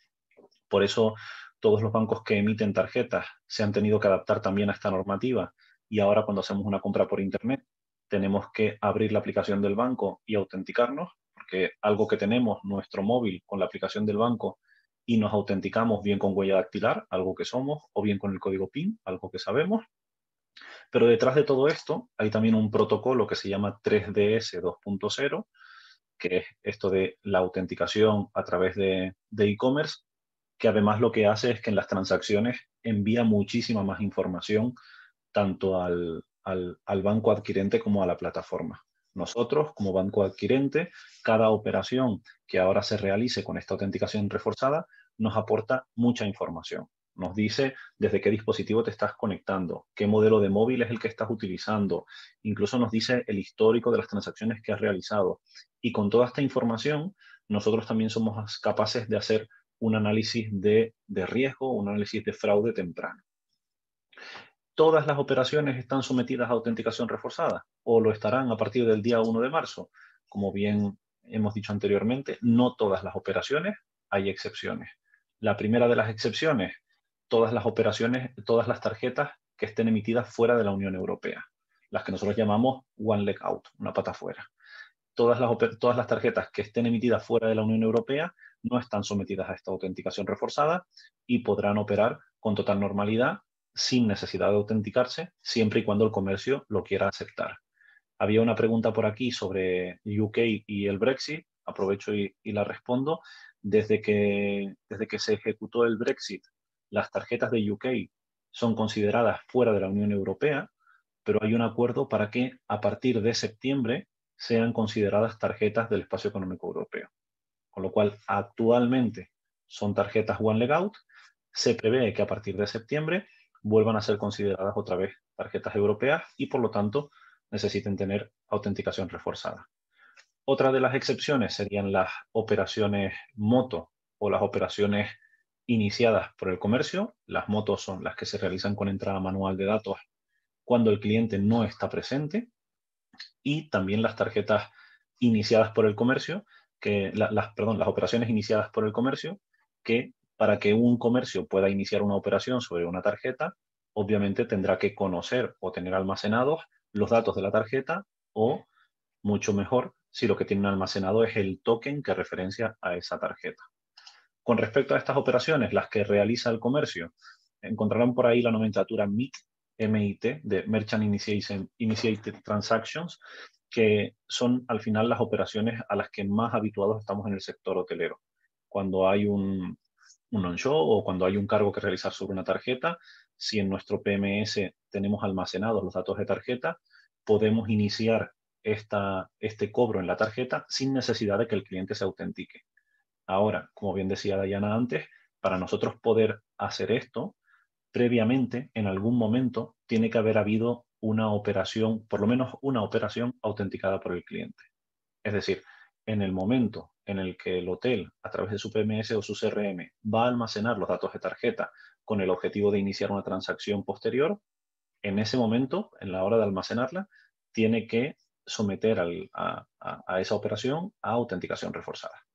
Por eso todos los bancos que emiten tarjetas se han tenido que adaptar también a esta normativa, y ahora cuando hacemos una compra por internet tenemos que abrir la aplicación del banco y autenticarnos, porque algo que tenemos, nuestro móvil con la aplicación del banco, y nos autenticamos bien con huella dactilar, algo que somos, o bien con el código PIN, algo que sabemos. Pero detrás de todo esto hay también un protocolo que se llama 3DS 2.0, que es esto de la autenticación a través de e-commerce, que además lo que hace es que en las transacciones envía muchísima más información tanto al banco adquirente como a la plataforma. Nosotros, como banco adquirente, cada operación que ahora se realice con esta autenticación reforzada nos aporta mucha información. Nos dice desde qué dispositivo te estás conectando, qué modelo de móvil es el que estás utilizando, incluso nos dice el histórico de las transacciones que has realizado. Y con toda esta información, nosotros también somos capaces de hacer un análisis de riesgo, un análisis de fraude temprano. ¿Todas las operaciones están sometidas a autenticación reforzada o lo estarán a partir del día 1 de marzo? Como bien hemos dicho anteriormente, no todas las operaciones, hay excepciones. La primera de las excepciones, todas las operaciones, todas las tarjetas que estén emitidas fuera de la Unión Europea, las que nosotros llamamos one leg out, una pata fuera. Todas las tarjetas que estén emitidas fuera de la Unión Europea no están sometidas a esta autenticación reforzada y podrán operar con total normalidad sin necesidad de autenticarse, siempre y cuando el comercio lo quiera aceptar. Había una pregunta por aquí sobre UK y el Brexit. Aprovecho y la respondo. Desde que se ejecutó el Brexit, las tarjetas de UK son consideradas fuera de la Unión Europea, pero hay un acuerdo para que a partir de septiembre sean consideradas tarjetas del Espacio Económico Europeo. Con lo cual, actualmente son tarjetas One Leg Out. Se prevé que a partir de septiembre vuelvan a ser consideradas otra vez tarjetas europeas y, por lo tanto, necesiten tener autenticación reforzada. Otra de las excepciones serían las operaciones moto o las operaciones iniciadas por el comercio. Las motos son las que se realizan con entrada manual de datos cuando el cliente no está presente, y también las tarjetas iniciadas por el comercio, las operaciones iniciadas por el comercio, que para que un comercio pueda iniciar una operación sobre una tarjeta, obviamente tendrá que conocer o tener almacenados los datos de la tarjeta, o mucho mejor si lo que tienen almacenado es el token que referencia a esa tarjeta. Con respecto a estas operaciones, las que realiza el comercio, encontrarán por ahí la nomenclatura MIT, de Merchant Initiated Transactions, que son al final las operaciones a las que más habituados estamos en el sector hotelero. Cuando hay un on-show o cuando hay un cargo que realizar sobre una tarjeta, si en nuestro PMS tenemos almacenados los datos de tarjeta, podemos iniciar este cobro en la tarjeta sin necesidad de que el cliente se autentique. Ahora, como bien decía Dayana antes, para nosotros poder hacer esto, previamente, en algún momento, tiene que haber habido una operación, por lo menos una operación autenticada por el cliente. Es decir, en el momento en el que el hotel, a través de su PMS o su CRM, va a almacenar los datos de tarjeta con el objetivo de iniciar una transacción posterior, en ese momento, en la hora de almacenarla, tiene que someter a esa operación a autenticación reforzada.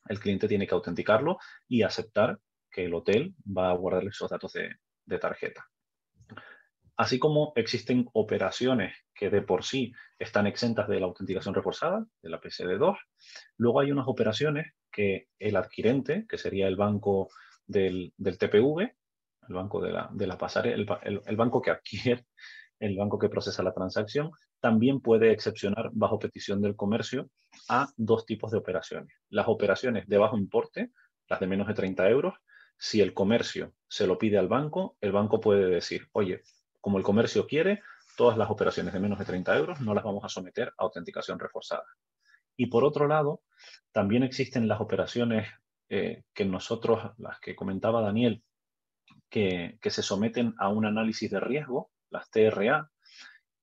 El cliente tiene que autenticarlo y aceptar que el hotel va a guardar esos datos de tarjeta. Así como existen operaciones que de por sí están exentas de la autenticación reforzada, de la PSD2, luego hay unas operaciones que el adquirente, que sería el banco del TPV, el banco de la pasarela, el banco que adquiere, el banco que procesa la transacción, también puede excepcionar bajo petición del comercio a 2 tipos de operaciones. Las operaciones de bajo importe, las de menos de 30 euros, si el comercio se lo pide al banco, el banco puede decir, oye, como el comercio quiere, todas las operaciones de menos de 30 euros no las vamos a someter a autenticación reforzada. Y por otro lado, también existen las operaciones que nosotros, las que comentaba Daniel, que se someten a un análisis de riesgo, las TRA,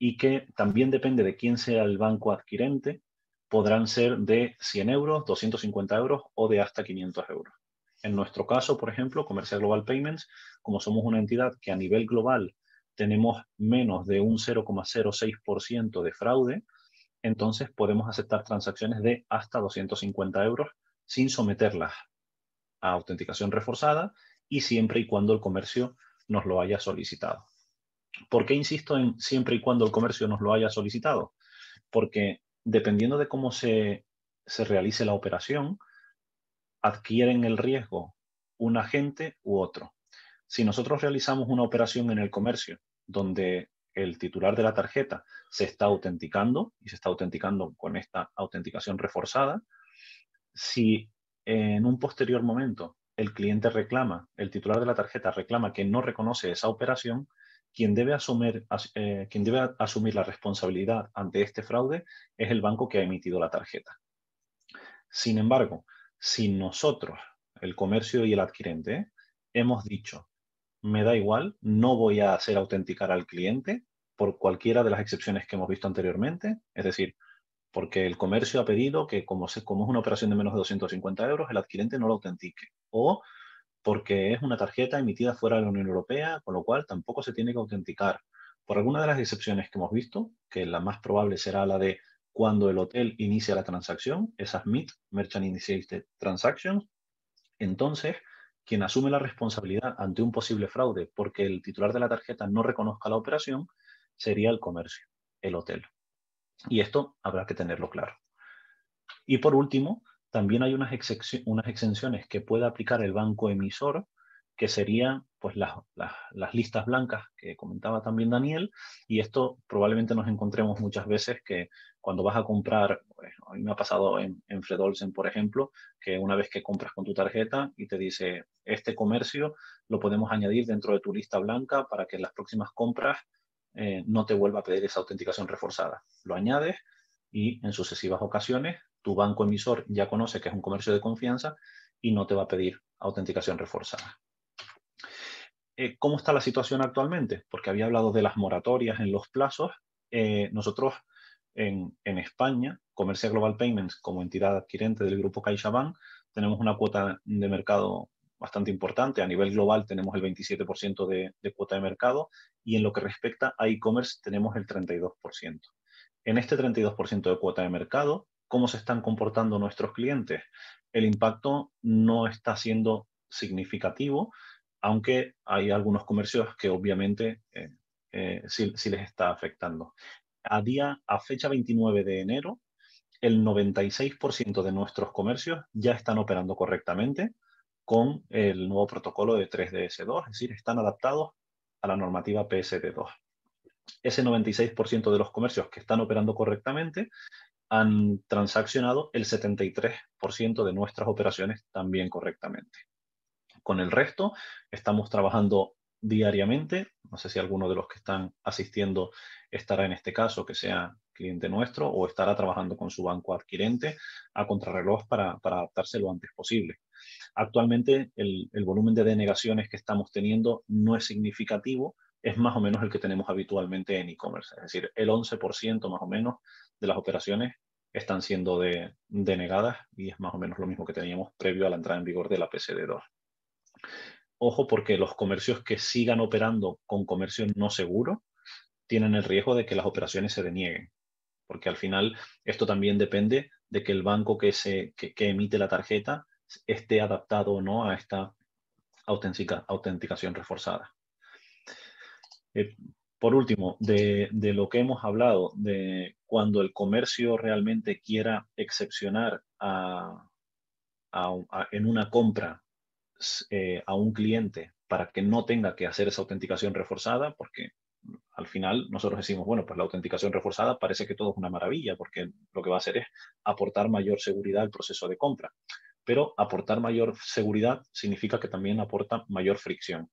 y que también depende de quién sea el banco adquirente, podrán ser de 100 euros, 250 euros o de hasta 500 euros. En nuestro caso, por ejemplo, Comercia Global Payments, como somos una entidad que a nivel global tenemos menos de un 0,06% de fraude, entonces podemos aceptar transacciones de hasta 250 euros sin someterlas a autenticación reforzada y siempre y cuando el comercio nos lo haya solicitado. ¿Por qué insisto en siempre y cuando el comercio nos lo haya solicitado? Porque dependiendo de cómo se realice la operación, adquieren el riesgo un agente u otro. Si nosotros realizamos una operación en el comercio donde el titular de la tarjeta se está autenticando y se está autenticando con esta autenticación reforzada, si en un posterior momento el cliente reclama, el titular de la tarjeta reclama que no reconoce esa operación, quien debe asumir la responsabilidad ante este fraude es el banco que ha emitido la tarjeta. Sin embargo, si nosotros, el comercio y el adquirente, hemos dicho, me da igual, no voy a hacer autenticar al cliente por cualquiera de las excepciones que hemos visto anteriormente, es decir, porque el comercio ha pedido que como es una operación de menos de 250 euros, el adquirente no lo autentique. O porque es una tarjeta emitida fuera de la Unión Europea, con lo cual tampoco se tiene que autenticar. Por alguna de las excepciones que hemos visto, que la más probable será la de cuando el hotel inicia la transacción, esas MIT, Merchant Initiated Transactions, entonces quien asume la responsabilidad ante un posible fraude porque el titular de la tarjeta no reconozca la operación sería el comercio, el hotel. Y esto habrá que tenerlo claro. Y por último, también hay unas exenciones que puede aplicar el banco emisor, que serían pues, las listas blancas que comentaba también Daniel, y esto probablemente nos encontremos muchas veces que cuando vas a comprar, pues, a mí me ha pasado en Fred Olsen, por ejemplo, que una vez que compras con tu tarjeta y te dice, este comercio lo podemos añadir dentro de tu lista blanca para que en las próximas compras no te vuelva a pedir esa autenticación reforzada. Lo añades y en sucesivas ocasiones tu banco emisor ya conoce que es un comercio de confianza y no te va a pedir autenticación reforzada. ¿Cómo está la situación actualmente? Porque había hablado de las moratorias en los plazos. Nosotros en España, Comercia Global Payments, como entidad adquirente del grupo CaixaBank, tenemos una cuota de mercado bastante importante. A nivel global tenemos el 27% de cuota de mercado y en lo que respecta a e-commerce tenemos el 32%. En este 32% de cuota de mercado, ¿cómo se están comportando nuestros clientes? El impacto no está siendo significativo, aunque hay algunos comercios que obviamente sí les está afectando. A fecha 29 de enero, el 96% de nuestros comercios ya están operando correctamente con el nuevo protocolo de 3DS2, es decir, están adaptados a la normativa PSD2. Ese 96% de los comercios que están operando correctamente han transaccionado el 73% de nuestras operaciones también correctamente. Con el resto estamos trabajando diariamente. No sé si alguno de los que están asistiendo estará en este caso, que sea cliente nuestro, o estará trabajando con su banco adquirente a contrarreloj para adaptarse lo antes posible. Actualmente el volumen de denegaciones que estamos teniendo no es significativo, es más o menos el que tenemos habitualmente en e-commerce. Es decir, el 11% más o menos de las operaciones están siendo denegadas y es más o menos lo mismo que teníamos previo a la entrada en vigor de la PSD2. Ojo, porque los comercios que sigan operando con comercio no seguro tienen el riesgo de que las operaciones se denieguen, porque al final esto también depende de que el banco que emite la tarjeta esté adaptado o no a esta autenticación reforzada. Por último, de lo que hemos hablado, de cuando el comercio realmente quiera excepcionar en una compra a un cliente para que no tenga que hacer esa autenticación reforzada, porque al final nosotros decimos, bueno, pues la autenticación reforzada parece que todo es una maravilla, porque lo que va a hacer es aportar mayor seguridad al proceso de compra. Pero aportar mayor seguridad significa que también aporta mayor fricción.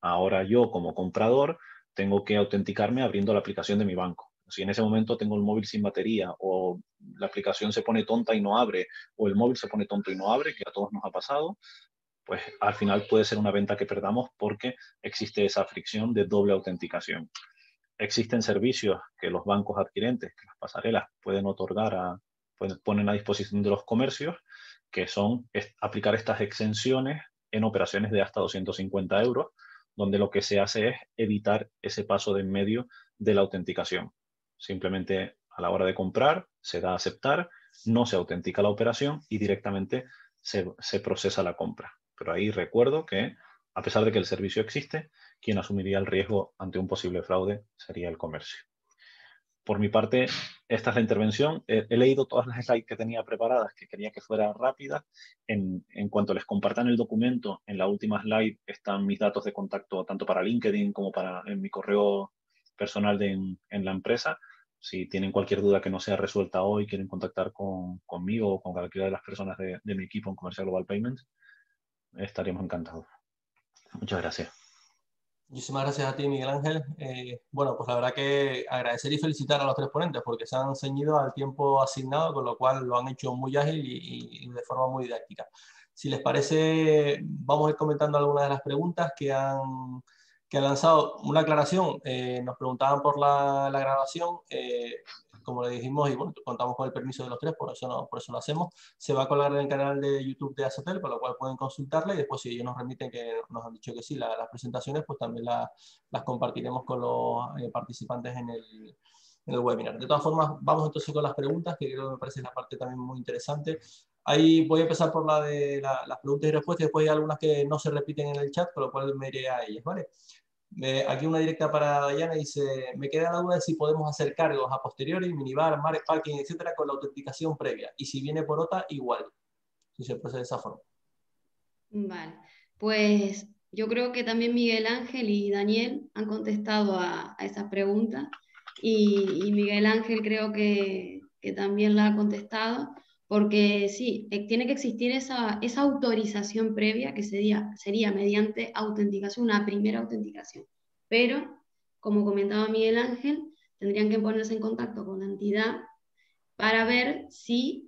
Ahora yo, como comprador, tengo que autenticarme abriendo la aplicación de mi banco. Si en ese momento tengo el móvil sin batería o la aplicación se pone tonta y no abre, o el móvil se pone tonto y no abre, que a todos nos ha pasado, pues al final puede ser una venta que perdamos porque existe esa fricción de doble autenticación. Existen servicios que los bancos adquirentes, que las pasarelas pueden otorgar, ponen a disposición de los comercios, que son aplicar estas exenciones en operaciones de hasta 250 euros, donde lo que se hace es evitar ese paso de en medio de la autenticación. Simplemente a la hora de comprar se da a aceptar, no se autentica la operación y directamente se procesa la compra. Pero ahí recuerdo que, a pesar de que el servicio existe, quien asumiría el riesgo ante un posible fraude sería el comercio. Por mi parte, esta es la intervención. He leído todas las slides que tenía preparadas, que quería que fueran rápidas. En cuanto les compartan el documento, en la última slide están mis datos de contacto tanto para LinkedIn como en mi correo personal en la empresa. Si tienen cualquier duda que no sea resuelta hoy, quieren contactar conmigo o con cualquiera de las personas de mi equipo en Comercial Global Payments, estaríamos encantados. Muchas gracias.
Muchísimas gracias a ti, Miguel Ángel. Bueno, pues la verdad que agradecer y felicitar a los tres ponentes porque se han ceñido al tiempo asignado, con lo cual lo han hecho muy ágil y de forma muy didáctica. Si les parece, vamos a ir comentando algunas de las preguntas que han lanzado. Una aclaración, nos preguntaban por la grabación. Como le dijimos, y bueno, contamos con el permiso de los tres, por eso lo hacemos. Se va a colgar en el canal de YouTube de Azotel, con lo cual pueden consultarla y después si ellos nos remiten que nos han dicho que sí, las presentaciones, pues también las compartiremos con los participantes en el webinar. De todas formas, vamos entonces con las preguntas, que creo que me parece la parte también muy interesante. Ahí voy a empezar por la de las preguntas y respuestas, y después hay algunas que no se repiten en el chat, con lo cual me iré a ellas, ¿vale? Aquí una directa para Dayana dice, me queda la duda de si podemos hacer cargos a posteriori, minibar, parking, etcétera, con la autenticación previa. Y si viene por OTA, igual. Si se procede de esa forma.
Vale, pues yo creo que también Miguel Ángel y Daniel han contestado a esas preguntas y Miguel Ángel creo que también la ha contestado, porque sí, tiene que existir esa autorización previa que sería mediante autenticación, una primera autenticación. Pero, como comentaba Miguel Ángel, tendrían que ponerse en contacto con la entidad para ver si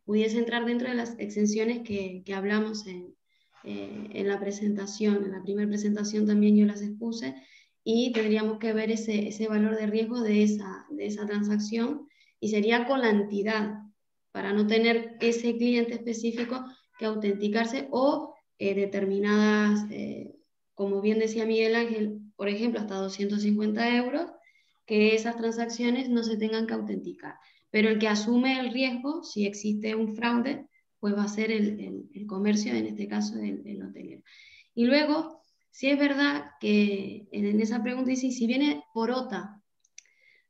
pudiese entrar dentro de las exenciones que hablamos en la presentación. En la primera presentación también yo las expuse y tendríamos que ver ese valor de riesgo de esa transacción y sería con la entidad para no tener ese cliente específico que autenticarse o determinadas, como bien decía Miguel Ángel, por ejemplo, hasta 250 euros, que esas transacciones no se tengan que autenticar. Pero el que asume el riesgo, si existe un fraude, pues va a ser el comercio, en este caso el hotelero. Y luego, si es verdad que en esa pregunta dice, si viene por OTA,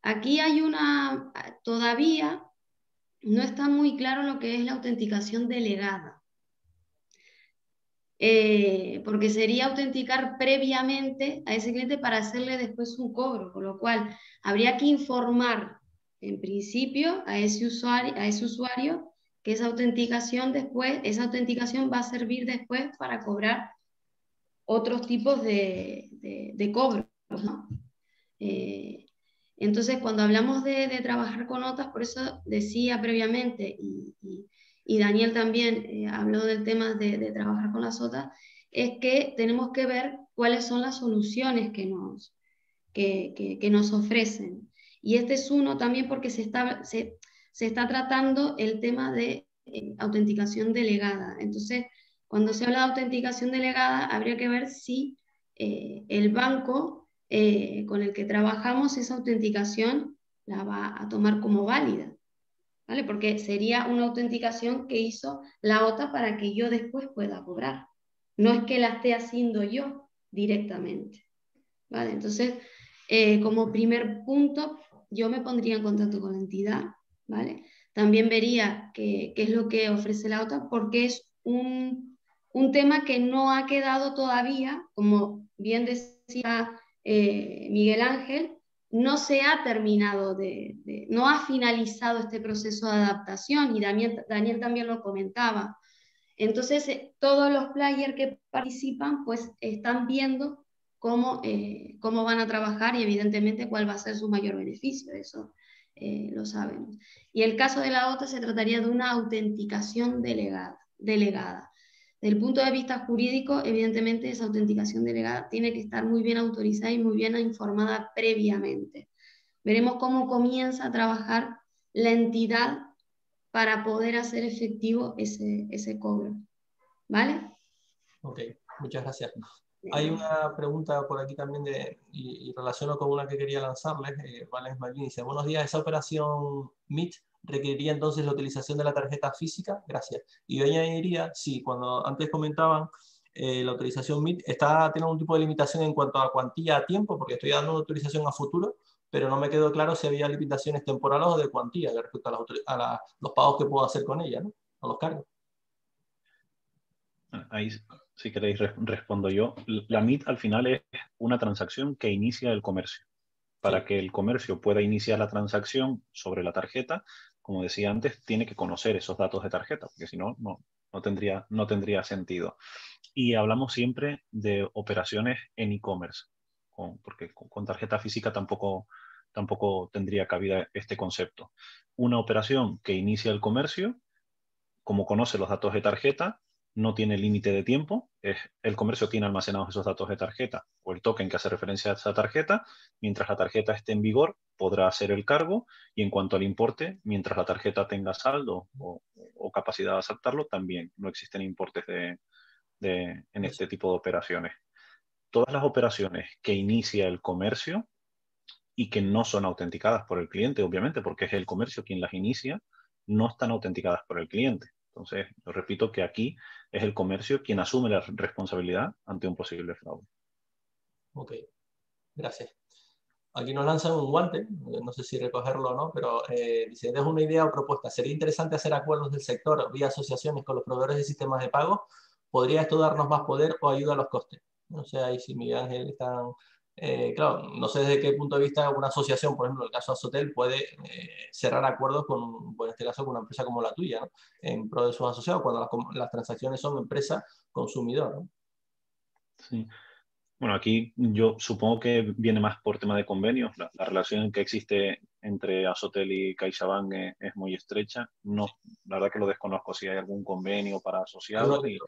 aquí hay todavía no está muy claro lo que es la autenticación delegada. Porque sería autenticar previamente a ese cliente para hacerle después un cobro, con lo cual habría que informar en principio a ese usuario que esa autenticación va a servir después para cobrar otros tipos de cobros, ¿no? Entonces, cuando hablamos de trabajar con OTAs, por eso decía previamente, y Daniel también habló del tema de trabajar con las OTAs, es que tenemos que ver cuáles son las soluciones que nos ofrecen. Y este es uno también porque se está tratando el tema de autenticación delegada. Entonces, cuando se habla de autenticación delegada, habría que ver si el banco con el que trabajamos esa autenticación la va a tomar como válida, ¿vale? Porque sería una autenticación que hizo la OTA para que yo después pueda cobrar. No es que la esté haciendo yo directamente, ¿vale? Entonces, como primer punto, yo me pondría en contacto con la entidad, ¿vale? También vería qué es lo que ofrece la OTA, porque es un tema que no ha quedado todavía, como bien decía Miguel Ángel, no se ha terminado no ha finalizado este proceso de adaptación, y Daniel también lo comentaba. Entonces, todos los players que participan, pues están viendo cómo van a trabajar y evidentemente cuál va a ser su mayor beneficio, eso lo sabemos. Y el caso de la OTA se trataría de una autenticación delegada. Desde el punto de vista jurídico, evidentemente esa autenticación delegada tiene que estar muy bien autorizada y muy bien informada previamente. Veremos cómo comienza a trabajar la entidad para poder hacer efectivo ese cobro. ¿Vale?
Ok, muchas gracias. Hay una pregunta por aquí también y relaciono con una que quería lanzarles. Valen Malvin dice, buenos días, ¿esa operación MIT requeriría entonces la utilización de la tarjeta física? Gracias. Y yo añadiría, sí, cuando antes comentaban, la autorización MIT tiene algún tipo de limitación en cuanto a cuantía a tiempo, porque estoy dando una autorización a futuro, pero no me quedó claro si había limitaciones temporales o de cuantía respecto a los pagos que puedo hacer con ella, ¿no? A los cargos.
Ahí, si queréis, respondo yo. La MIT al final es una transacción que inicia el comercio. Para
Sí.
que el comercio pueda iniciar la transacción sobre la tarjeta, como decía antes, tiene que conocer esos datos de tarjeta, porque si no, no tendría sentido. Y hablamos siempre de operaciones en e-commerce, porque con tarjeta física tampoco tendría cabida este concepto. Una operación que inicia el comercio, como conoce los datos de tarjeta, no tiene límite de tiempo. El comercio tiene almacenados esos datos de tarjeta o el token que hace referencia a esa tarjeta. Mientras la tarjeta esté en vigor, podrá hacer el cargo. Y en cuanto al importe, mientras la tarjeta tenga saldo o capacidad de aceptarlo, también no existen importes en este tipo de operaciones. Todas las operaciones que inicia el comercio y que no son autenticadas por el cliente, obviamente, porque es el comercio quien las inicia, no están autenticadas por el cliente. Entonces, yo repito que aquí es el comercio quien asume la responsabilidad ante un posible fraude.
Ok, gracias. Aquí nos lanzan un guante, no sé si recogerlo o no, pero dice, es una idea o propuesta. ¿Sería interesante hacer acuerdos del sector vía asociaciones con los proveedores de sistemas de pago? ¿Podría esto darnos más poder o ayuda a los costes? No sé ahí si Miguel Ángel están... claro, no sé desde qué punto de vista una asociación, por ejemplo, el caso de Azotel, puede cerrar acuerdos con, en este caso, con una empresa como la tuya, ¿no? En pro de sus asociados, cuando las transacciones son empresa-consumidor, ¿no?
Sí. Bueno, aquí yo supongo que viene más por tema de convenios. La relación que existe entre Azotel y CaixaBank es muy estrecha. No, la verdad que lo desconozco si hay algún convenio para asociados y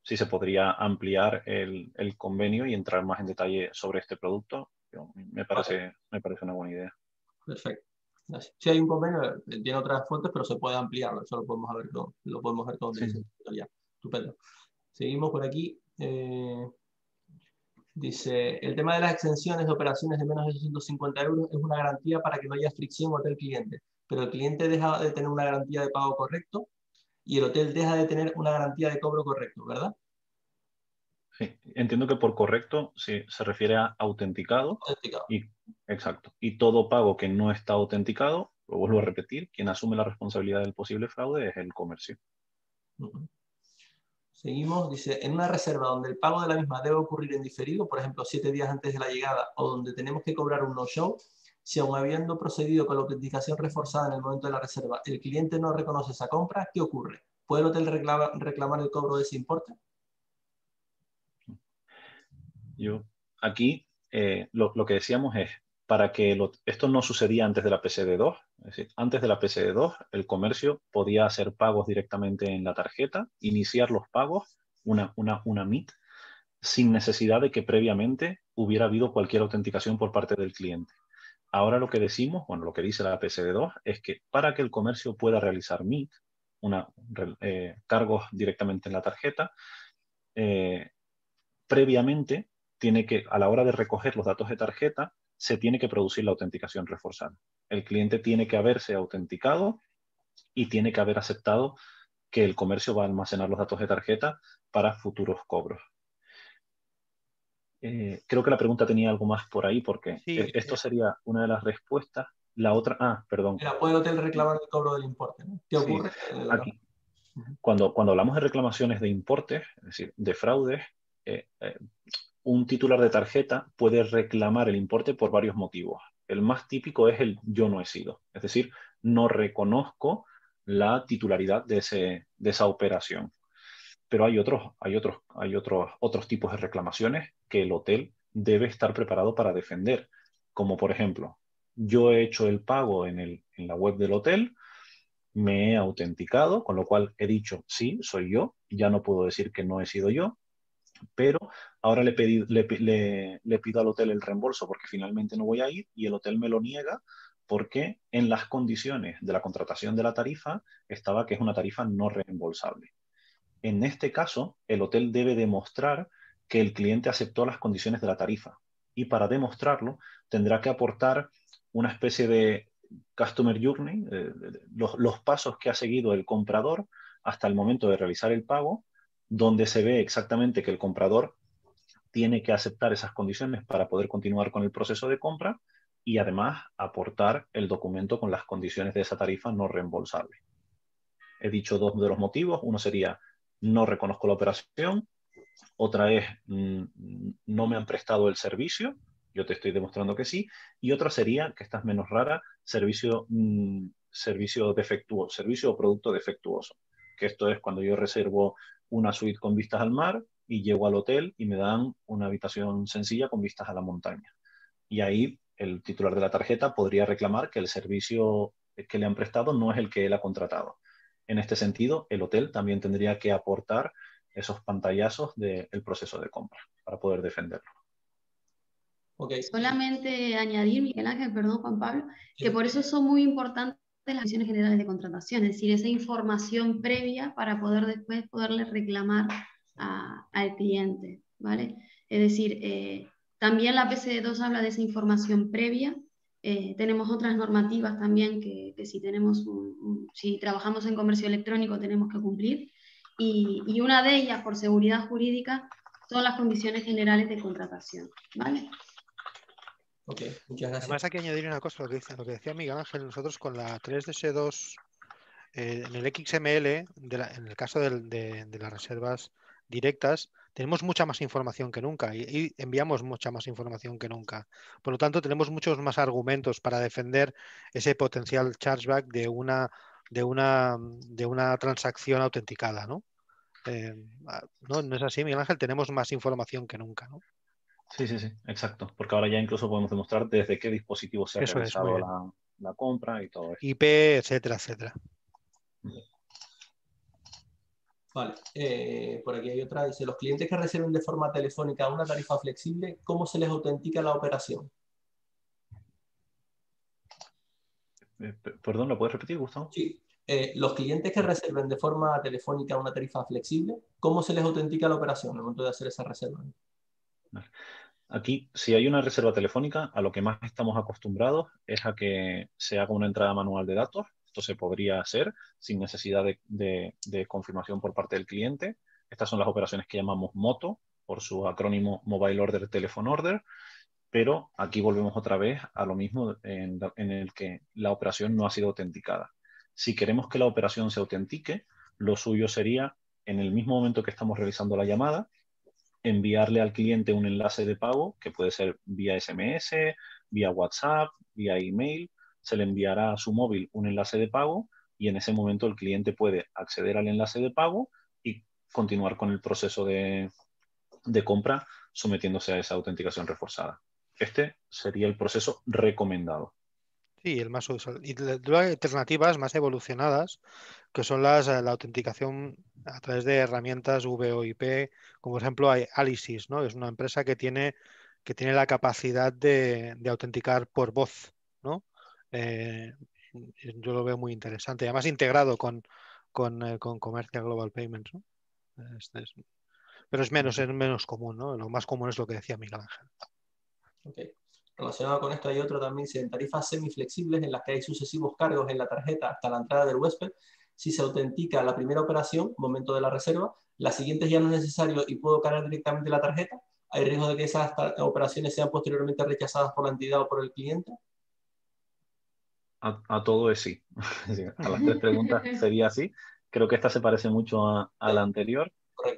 si se podría ampliar el convenio y entrar más en detalle sobre este producto. Me parece una buena idea.
Perfecto. Gracias. Si hay un convenio, tiene otras fuentes, pero se puede ampliarlo. Eso lo podemos ver con
Sí.
ya. Estupendo. Seguimos por aquí. Dice, el tema de las exenciones de operaciones de menos de 250 euros es una garantía para que no haya fricción hotel-cliente, pero el cliente deja de tener una garantía de pago correcto y el hotel deja de tener una garantía de cobro correcto, ¿verdad?
Sí. Entiendo que por correcto se refiere a autenticado.
Autenticado.
Exacto. Y todo pago que no está autenticado, lo vuelvo a repetir, quien asume la responsabilidad del posible fraude es el comercio.
Seguimos, dice, en una reserva donde el pago de la misma debe ocurrir en diferido, por ejemplo, 7 días antes de la llegada, o donde tenemos que cobrar un no-show, si aun habiendo procedido con la autenticación reforzada en el momento de la reserva, el cliente no reconoce esa compra, ¿qué ocurre? ¿Puede el hotel reclamar el cobro de ese importe?
Aquí lo que decíamos es, para que esto no sucedía antes de la PSD2, es decir, antes de la PSD2 el comercio podía hacer pagos directamente en la tarjeta, iniciar los pagos, una MIT, sin necesidad de que previamente hubiera habido cualquier autenticación por parte del cliente. Ahora lo que decimos, bueno, lo que dice la PSD2 es que para que el comercio pueda realizar MIT, cargos directamente en la tarjeta, previamente tiene que, a la hora de recoger los datos de tarjeta, se tiene que producir la autenticación reforzada. El cliente tiene que haberse autenticado y tiene que haber aceptado que el comercio va a almacenar los datos de tarjeta para futuros cobros. Creo que la pregunta tenía algo más por ahí, porque
Sí,
esto sería una de las respuestas. La otra, perdón.
Mira, ¿puede el hotel reclamar el cobro del importe? ¿No? ¿Qué
Sí,
ocurre?
aquí, cuando hablamos de reclamaciones de importes, es decir, de fraudes, un titular de tarjeta puede reclamar el importe por varios motivos. El más típico es el yo no he sido, es decir, no reconozco la titularidad de esa operación. Pero hay otros tipos de reclamaciones que el hotel debe estar preparado para defender, como por ejemplo, yo he hecho el pago en la web del hotel, me he autenticado, con lo cual he dicho, sí, soy yo, ya no puedo decir que no he sido yo, pero ahora le pido al hotel el reembolso porque finalmente no voy a ir y el hotel me lo niega porque en las condiciones de la contratación de la tarifa estaba que es una tarifa no reembolsable. En este caso, el hotel debe demostrar que el cliente aceptó las condiciones de la tarifa, y para demostrarlo tendrá que aportar una especie de Customer Journey, los pasos que ha seguido el comprador hasta el momento de realizar el pago, donde se ve exactamente que el comprador tiene que aceptar esas condiciones para poder continuar con el proceso de compra, y además aportar el documento con las condiciones de esa tarifa no reembolsable. He dicho dos de los motivos. Uno sería no reconozco la operación, otra es no me han prestado el servicio, yo te estoy demostrando que sí, y otra sería, que esta es menos rara, servicio defectuoso, servicio o producto defectuoso, que esto es cuando yo reservo una suite con vistas al mar y llego al hotel y me dan una habitación sencilla con vistas a la montaña. Y ahí el titular de la tarjeta podría reclamar que el servicio que le han prestado no es el que él ha contratado. En este sentido, el hotel también tendría que aportar esos pantallazos del proceso de compra para poder defenderlo.
Okay.
Solamente añadir, Miguel Ángel, perdón, Juan Pablo, que por eso son muy importantes las condiciones generales de contratación, es decir, esa información previa para poder después poderle reclamar al cliente, ¿vale? Es decir, también la PSD2 habla de esa información previa. Tenemos otras normativas también que si tenemos si trabajamos en comercio electrónico tenemos que cumplir, y una de ellas, por seguridad jurídica, son las condiciones generales de contratación, ¿vale?
Ok, muchas gracias.
Además hay que añadir una cosa, lo que decía Miguel Ángel. Nosotros con la 3DS2 en el XML, en el caso de las reservas directas, tenemos mucha más información que nunca y enviamos mucha más información que nunca. Por lo tanto, tenemos muchos más argumentos para defender ese potencial chargeback de una transacción autenticada, ¿no? ¿No es así, Miguel Ángel? Tenemos más información que nunca, ¿no?
Sí, exacto. Porque ahora ya incluso podemos demostrar desde qué dispositivo se ha
Eso es, muy
realizado
bien.
la compra y todo eso.
IP, etcétera, etcétera.
Vale, por aquí hay otra. Dice, los clientes que reciben de forma telefónica una tarifa flexible, ¿cómo se les autentica la operación?
Perdón, ¿lo puedes repetir, Gustavo?
Sí. Los clientes que reserven de forma telefónica una tarifa flexible, ¿cómo se les autentica la operación en el momento de hacer esa reserva?
Aquí, si hay una reserva telefónica, a lo que más estamos acostumbrados es a que se haga una entrada manual de datos. Esto se podría hacer sin necesidad de confirmación por parte del cliente. Estas son las operaciones que llamamos MOTO, por su acrónimo Mobile Order Telephone Order, pero aquí volvemos otra vez a lo mismo en el que la operación no ha sido autenticada. Si queremos que la operación se autentique, lo suyo sería, en el mismo momento que estamos realizando la llamada, enviarle al cliente un enlace de pago, que puede ser vía SMS, vía WhatsApp, vía email. Se le enviará a su móvil un enlace de pago y en ese momento el cliente puede acceder al enlace de pago y continuar con el proceso de compra sometiéndose a esa autenticación reforzada. Este sería el proceso recomendado.
Sí, el más usual. Y luego hay alternativas más evolucionadas, que son la autenticación a través de herramientas VoIP, como por ejemplo hay Alisys, ¿no? Es una empresa que tiene la capacidad de autenticar por voz, ¿no? Yo lo veo muy interesante. Además integrado con Commercial Global Payments, ¿no? Pero es menos común, ¿no? Lo más común es lo que decía Miguel Ángel.
Okay. Relacionado con esto hay otro también, si en tarifas semiflexibles en las que hay sucesivos cargos en la tarjeta hasta la entrada del huésped, si se autentica la primera operación, momento de la reserva, las siguientes ya no es necesario y puedo cargar directamente la tarjeta, ¿hay riesgo de que esas operaciones sean posteriormente rechazadas por la entidad o por el cliente?
A todo es sí. A las tres preguntas sería así. Creo que esta se parece mucho a la anterior.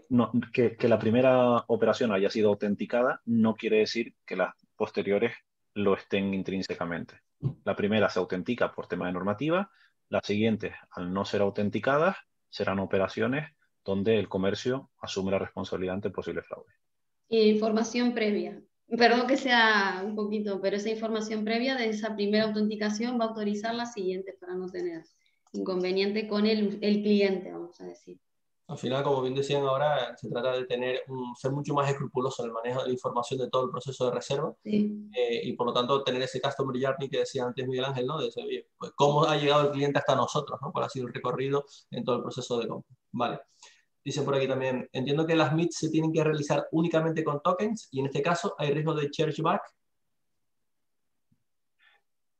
No, que la primera operación haya sido autenticada no quiere decir que las posteriores lo estén intrínsecamente. La primera se autentica por tema de normativa, las siguientes, al no ser autenticadas, serán operaciones donde el comercio asume la responsabilidad ante posible fraude.
Información previa. Perdón que sea un poquito, pero esa información previa de esa primera autenticación va a autorizar las siguientes para no tener inconveniente con el cliente, vamos a decir.
Al final, como bien decían ahora, se trata de ser mucho más escrupuloso en el manejo de la información de todo el proceso de reserva.
Sí.
Y por lo tanto tener ese customer journey que decía antes Miguel Ángel, ¿no? De decir, oye, pues cómo ha llegado el cliente hasta nosotros, ¿no? ¿Cuál ha sido el recorrido en todo el proceso de compra? Vale. Dice por aquí también, entiendo que las meets se tienen que realizar únicamente con tokens y en este caso hay riesgo de chargeback.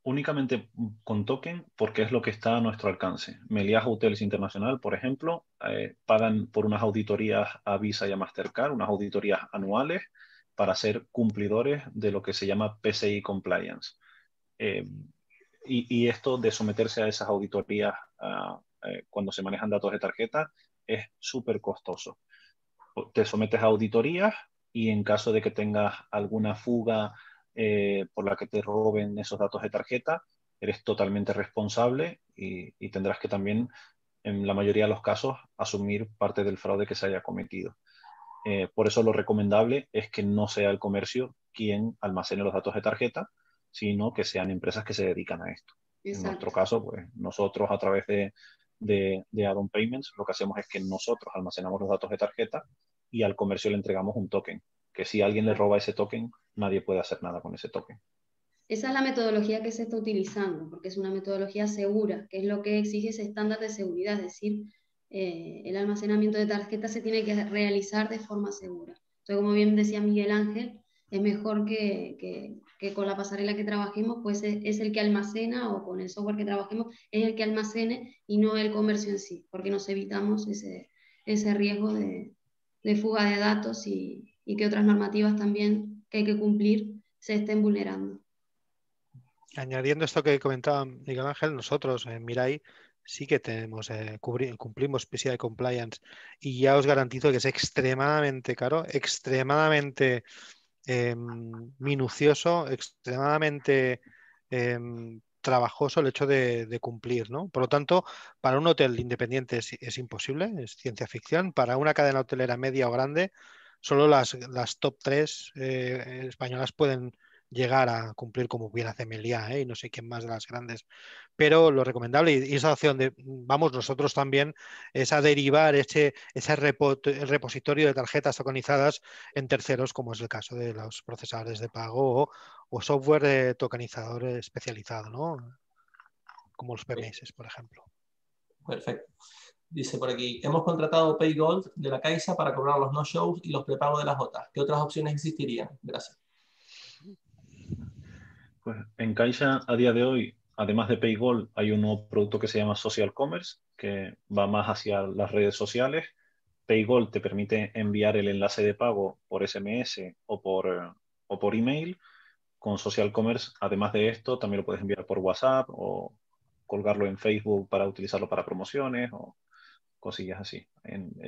Únicamente con token porque es lo que está a nuestro alcance. Meliá Hotels Internacional, por ejemplo, pagan por unas auditorías a Visa y a Mastercard, unas auditorías anuales para ser cumplidores de lo que se llama PCI Compliance. Y esto de someterse a esas auditorías cuando se manejan datos de tarjeta es súper costoso. Te sometes a auditorías y en caso de que tengas alguna fuga por la que te roben esos datos de tarjeta, eres totalmente responsable y tendrás que también, en la mayoría de los casos, asumir parte del fraude que se haya cometido. Por eso lo recomendable es que no sea el comercio quien almacene los datos de tarjeta, sino que sean empresas que se dedican a esto.
Exacto.
En nuestro caso, pues nosotros a través de Add-on Payments lo que hacemos es que nosotros almacenamos los datos de tarjeta y al comercio le entregamos un token, que si alguien le roba ese token, nadie puede hacer nada con ese token.
Esa es la metodología que se está utilizando, porque es una metodología segura, que es lo que exige ese estándar de seguridad, es decir, el almacenamiento de tarjetas se tiene que realizar de forma segura. Entonces, como bien decía Miguel Ángel, es mejor que con la pasarela que trabajemos, pues es el que almacena, o con el software que trabajemos, es el que almacene y no el comercio en sí, porque nos evitamos ese riesgo de fuga de datos y que otras normativas también que hay que cumplir se estén vulnerando.
Añadiendo esto que comentaba Miguel Ángel, nosotros en Mirai sí que tenemos, cumplimos PCI Compliance y ya os garantizo que es extremadamente caro, extremadamente minucioso, extremadamente trabajoso el hecho de cumplir, ¿no? Por lo tanto, para un hotel independiente es imposible, es ciencia ficción. Para una cadena hotelera media o grande, solo las top 3 españolas pueden llegar a cumplir como bien hace Meliá, y no sé quién más de las grandes. Pero lo recomendable y esa opción de, vamos nosotros también, es a derivar ese repositorio de tarjetas tokenizadas en terceros, como es el caso de los procesadores de pago o software de tokenizador especializado, ¿no? Como los PMS, por ejemplo.
Perfecto. Dice por aquí, hemos contratado PayGold de la Caixa para cobrar los no-shows y los prepagos de las OTAs. ¿Qué otras opciones existirían? Gracias.
Pues en Caixa, a día de hoy, además de PayGold, hay un nuevo producto que se llama Social Commerce, que va más hacia las redes sociales. PayGold te permite enviar el enlace de pago por SMS o por email. Con Social Commerce, además de esto, también lo puedes enviar por WhatsApp o colgarlo en Facebook para utilizarlo para promociones o cosillas así.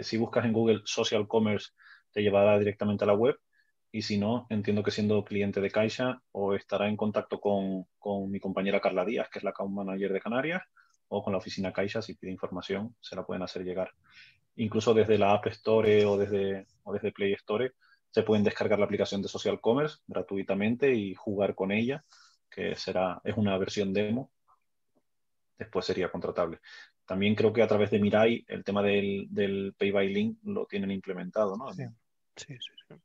Si buscas en Google Social Commerce, te llevará directamente a la web. Y si no, entiendo que siendo cliente de Caixa o estará en contacto con mi compañera Carla Díaz, que es la account manager de Canarias, o con la oficina Caixa, si pide información, se la pueden hacer llegar. Incluso desde la App Store o desde Play Store se pueden descargar la aplicación de Social Commerce gratuitamente y jugar con ella, que es una versión demo. Después sería contratable. También creo que a través de Mirai el tema del Pay by Link lo tienen implementado, ¿no?
Sí, sí, sí, sí.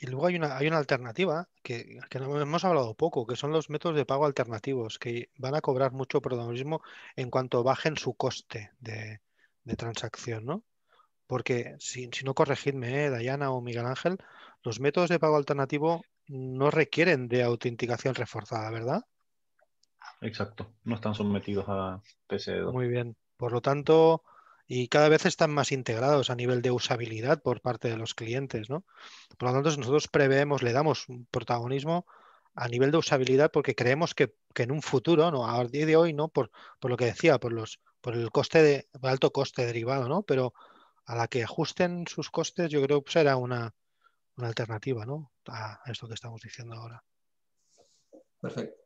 Y luego hay una alternativa que no hemos hablado poco, que son los métodos de pago alternativos, que van a cobrar mucho protagonismo en cuanto bajen su coste de transacción, ¿no? Porque si no corregidme, Dayana o Miguel Ángel, los métodos de pago alternativo no requieren de autenticación reforzada, ¿verdad?
Exacto, no están sometidos a PSD2.
Muy bien. Por lo tanto, y cada vez están más integrados a nivel de usabilidad por parte de los clientes, ¿no? Por lo tanto, nosotros preveemos, le damos un protagonismo a nivel de usabilidad porque creemos que en un futuro, no, a día de hoy, no, por lo que decía, por el alto coste derivado, ¿no? Pero a la que ajusten sus costes, yo creo que será una alternativa, ¿no? A esto que estamos diciendo ahora.
Perfecto.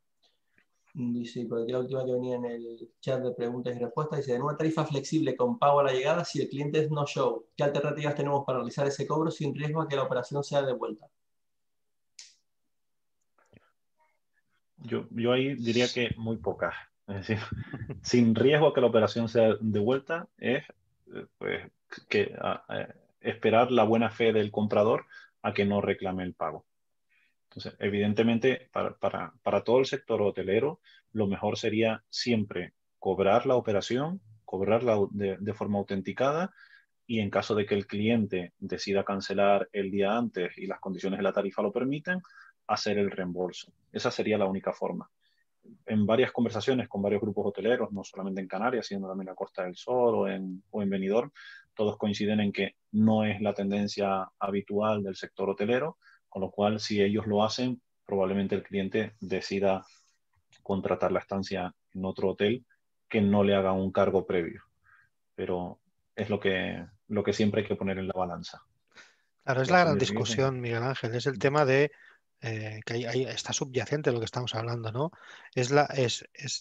Dice, por aquí la última que venía en el chat de preguntas y respuestas, dice, en una tarifa flexible con pago a la llegada, si el cliente es no-show, ¿qué alternativas tenemos para realizar ese cobro sin riesgo a que la operación sea devuelta?
Yo ahí diría que muy pocas. Es decir, sin riesgo a que la operación sea devuelta es pues, esperar la buena fe del comprador a que no reclame el pago. Entonces, evidentemente, para todo el sector hotelero, lo mejor sería siempre cobrar la operación, cobrarla de forma autenticada, y en caso de que el cliente decida cancelar el día antes y las condiciones de la tarifa lo permiten, hacer el reembolso. Esa sería la única forma. En varias conversaciones con varios grupos hoteleros, no solamente en Canarias, sino también en la Costa del Sol o en Benidorm, todos coinciden en que no es la tendencia habitual del sector hotelero, con lo cual si ellos lo hacen, probablemente el cliente decida contratar la estancia en otro hotel que no le haga un cargo previo. Pero es lo que siempre hay que poner en la balanza.
Claro, es
De
la gran
asumir riesgos.
discusión, Miguel Ángel, es el tema de que está subyacente lo que estamos hablando, ¿no? Es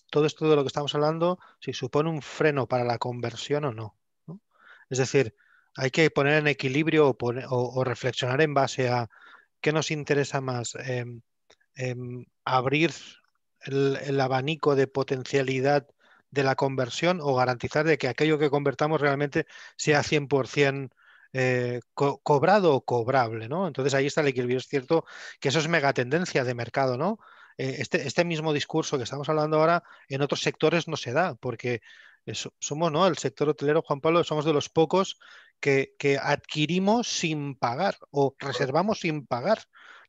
todo esto de lo que estamos hablando, si supone un freno para la conversión o no, ¿no? Es decir, hay que poner en equilibrio o reflexionar en base a qué nos interesa más, abrir el abanico de potencialidad de la conversión o garantizar de que aquello que convertamos realmente sea 100% cobrado o cobrable, ¿no? Entonces ahí está el equilibrio. Es cierto que eso es megatendencia de mercado, ¿no? Este mismo discurso que estamos hablando ahora en otros sectores no se da, porque somos, ¿no? El sector hotelero, Juan Pablo, somos de los pocos que adquirimos sin pagar o reservamos sin pagar.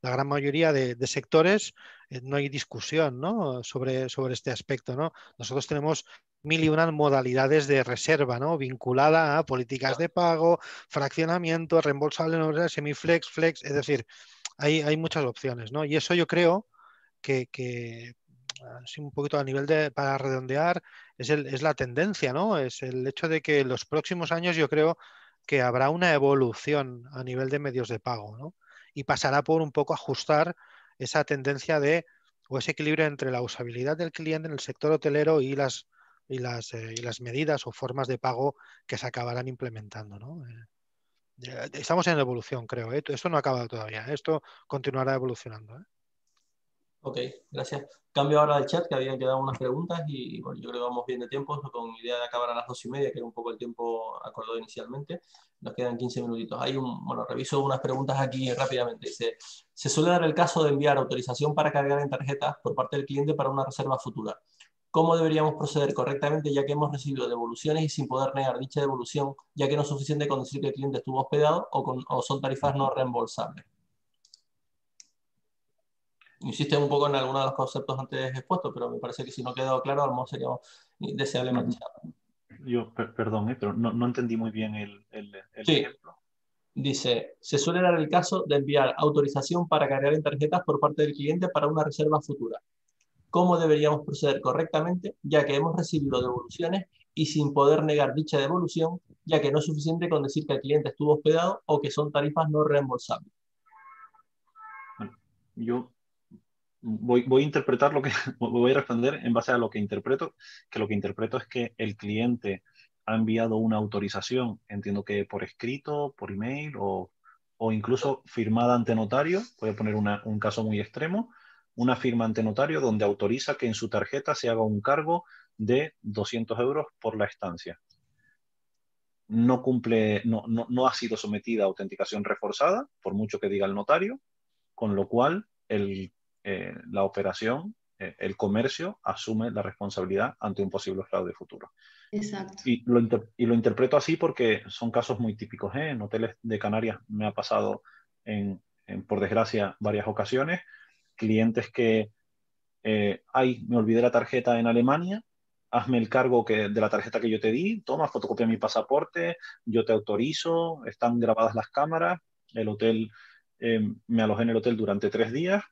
La gran mayoría de sectores no hay discusión, ¿no? sobre este aspecto, ¿no? Nosotros tenemos mil y una modalidades de reserva, ¿no? Vinculada a políticas de pago, fraccionamiento, reembolsable, semiflex, flex, es decir, hay muchas opciones, ¿no? Y eso yo creo que así un poquito a nivel para redondear, es la tendencia, ¿no? Es el hecho de que en los próximos años yo creo que habrá una evolución a nivel de medios de pago, ¿no? Y pasará por un poco ajustar esa tendencia o ese equilibrio entre la usabilidad del cliente en el sector hotelero y las medidas o formas de pago que se acabarán implementando, ¿no? Estamos en evolución, creo, ¿eh? Esto no ha acabado todavía, esto continuará evolucionando, ¿eh?
Ok, gracias. Cambio ahora al chat, que habían quedado unas preguntas y bueno, yo creo que vamos bien de tiempo, con idea de acabar a las 2:30, que era un poco el tiempo acordado inicialmente. Nos quedan 15 minutitos. Bueno, reviso unas preguntas aquí rápidamente. Dice, ¿se suele dar el caso de enviar autorización para cargar en tarjetas por parte del cliente para una reserva futura? ¿Cómo deberíamos proceder correctamente, ya que hemos recibido devoluciones y sin poder negar dicha devolución, ya que no es suficiente con decir que el cliente estuvo hospedado o son tarifas no reembolsables? Insiste un poco en algunos de los conceptos antes expuestos, pero me parece que si no ha quedado claro, a lo mejor sería deseable matizar.
Perdón, pero no entendí muy bien el
Sí,
ejemplo.
dice, se suele dar el caso de enviar autorización para cargar en tarjetas por parte del cliente para una reserva futura. ¿Cómo deberíamos proceder correctamente, ya que hemos recibido devoluciones y sin poder negar dicha devolución, ya que no es suficiente con decir que el cliente estuvo hospedado o que son tarifas no reembolsables?
Bueno, yo voy a interpretar voy a responder en base a lo que interpreto, que lo que interpreto es que el cliente ha enviado una autorización, entiendo que por escrito, por email o incluso firmada ante notario. Voy a poner un caso muy extremo, una firma ante notario donde autoriza que en su tarjeta se haga un cargo de 200 euros por la estancia. No cumple, no ha sido sometida a autenticación reforzada, por mucho que diga el notario, con lo cual la operación, el comercio, asume la responsabilidad ante un posible fraude futuro.
Exacto.
Y lo interpreto así porque son casos muy típicos, ¿eh? En hoteles de Canarias me ha pasado, por desgracia, varias ocasiones, clientes que, me olvidé la tarjeta en Alemania, hazme el cargo de la tarjeta que yo te di, toma, fotocopia mi pasaporte, yo te autorizo, están grabadas las cámaras, el hotel, me alojé en el hotel durante 3 días,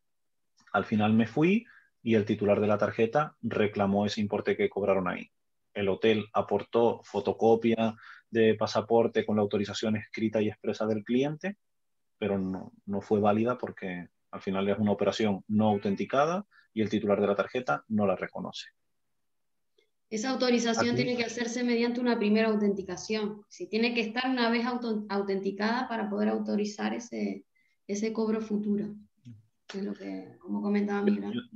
al final me fui y el titular de la tarjeta reclamó ese importe que cobraron ahí. El hotel aportó fotocopia de pasaporte con la autorización escrita y expresa del cliente, pero no fue válida porque al final es una operación no autenticada y el titular de la tarjeta no la reconoce.
Esa autorización
Aquí,
tiene que hacerse mediante una primera autenticación. Si tiene que estar una vez autenticada para poder autorizar ese cobro futuro. Es lo que, como comentaba Miguel.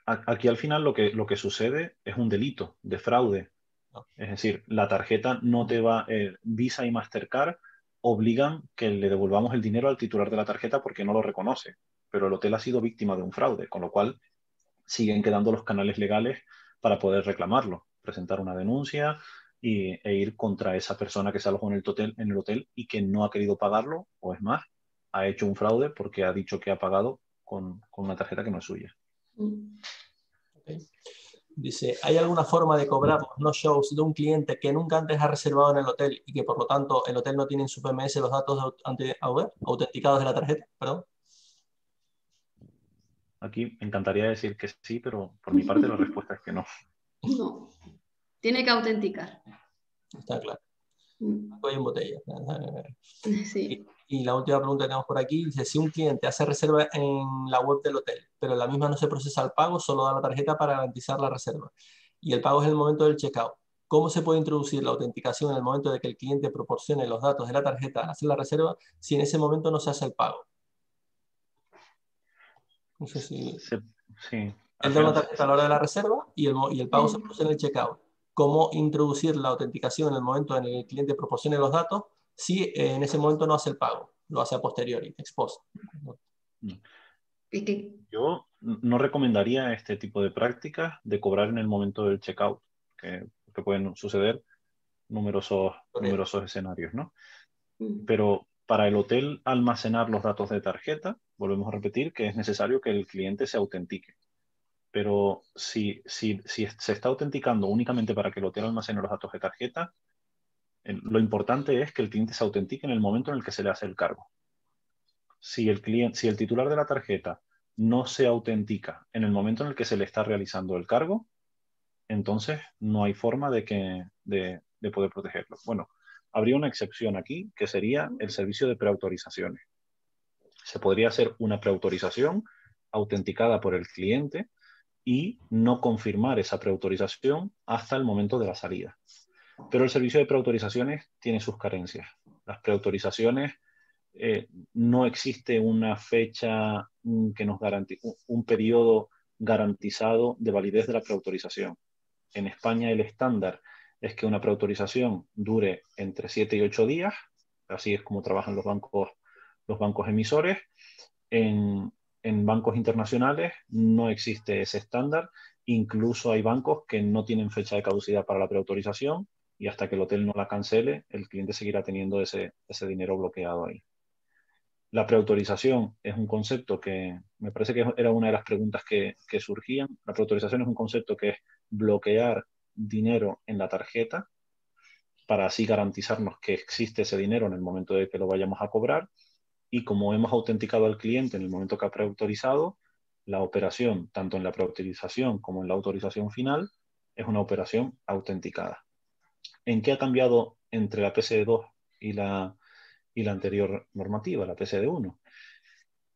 aquí al final lo que sucede es un delito de fraude.
No.
Es decir, la tarjeta no te va, Visa y Mastercard obligan que le devolvamos el dinero al titular de la tarjeta porque no lo reconoce, pero el hotel ha sido víctima de un fraude, con lo cual siguen quedando los canales legales para poder reclamarlo, presentar una denuncia e ir contra esa persona que se alojó en el hotel y que no ha querido pagarlo, o es más, ha hecho un fraude porque ha dicho que ha pagado con una tarjeta que no es suya.
Okay. Dice, ¿hay alguna forma de cobrar los no-shows de un cliente que nunca antes ha reservado en el hotel y que por lo tanto el hotel no tiene en su PMS los datos autenticados de la tarjeta? Perdón.
Aquí me encantaría decir que sí, pero por mi parte la respuesta es que no.
No, tiene que autenticar.
Está claro. Voy en botella.
Sí.
Y la última pregunta que tenemos por aquí dice, si un cliente hace reserva en la web del hotel, pero en la misma no se procesa el pago, solo da la tarjeta para garantizar la reserva, y el pago es en el momento del checkout, ¿cómo se puede introducir la autenticación en el momento de que el cliente proporcione los datos de la tarjeta al hacer la reserva si en ese momento no se hace el pago? No sé si...
Sí.
Él da una tarjeta a la hora de la reserva y el pago se produce en el checkout. ¿Cómo introducir la autenticación en el momento en el que el cliente proporcione los datos si en ese momento no hace el pago? Lo hace a posteriori, ex post.
Yo no recomendaría este tipo de prácticas de cobrar en el momento del checkout, que pueden suceder numerosos escenarios, ¿no? Pero para el hotel almacenar los datos de tarjeta, volvemos a repetir que es necesario que el cliente se autentique. Pero si se está autenticando únicamente para que el hotel almacene los datos de tarjeta, lo importante es que el cliente se autentique en el momento en el que se le hace el cargo. Si el titular de la tarjeta no se autentica en el momento en el que se le está realizando el cargo, entonces no hay forma de poder protegerlo. Bueno, habría una excepción aquí, que sería el servicio de preautorizaciones. Se podría hacer una preautorización autenticada por el cliente y no confirmar esa preautorización hasta el momento de la salida. Pero el servicio de preautorizaciones tiene sus carencias. Las preautorizaciones, no existe una fecha que nos garantice, un periodo garantizado de validez de la preautorización. En España el estándar es que una preautorización dure entre 7 y 8 días, así es como trabajan los bancos emisores. En bancos internacionales no existe ese estándar, incluso hay bancos que no tienen fecha de caducidad para la preautorización y hasta que el hotel no la cancele, el cliente seguirá teniendo ese dinero bloqueado ahí. La preautorización es un concepto que me parece que era una de las preguntas que surgían. La preautorización es un concepto que es bloquear dinero en la tarjeta para así garantizarnos que existe ese dinero en el momento de que lo vayamos a cobrar. Y como hemos autenticado al cliente en el momento que ha preautorizado, la operación, tanto en la preautorización como en la autorización final, es una operación autenticada. ¿En qué ha cambiado entre la PSD2 y la anterior normativa, la PSD1?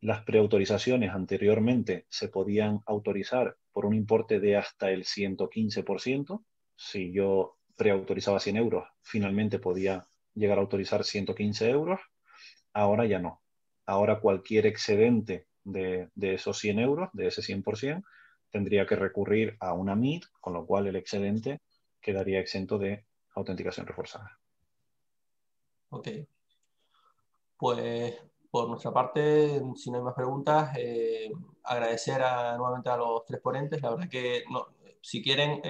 Las preautorizaciones anteriormente se podían autorizar por un importe de hasta el 115%. Si yo preautorizaba 100 euros, finalmente podía llegar a autorizar 115 euros. Ahora ya no. Ahora cualquier excedente de esos 100 euros, de ese 100%, tendría que recurrir a una MIT, con lo cual el excedente quedaría exento de autenticación reforzada.
Ok. Pues por nuestra parte, si no hay más preguntas, agradecer nuevamente a los tres ponentes. La verdad que no, si quieren,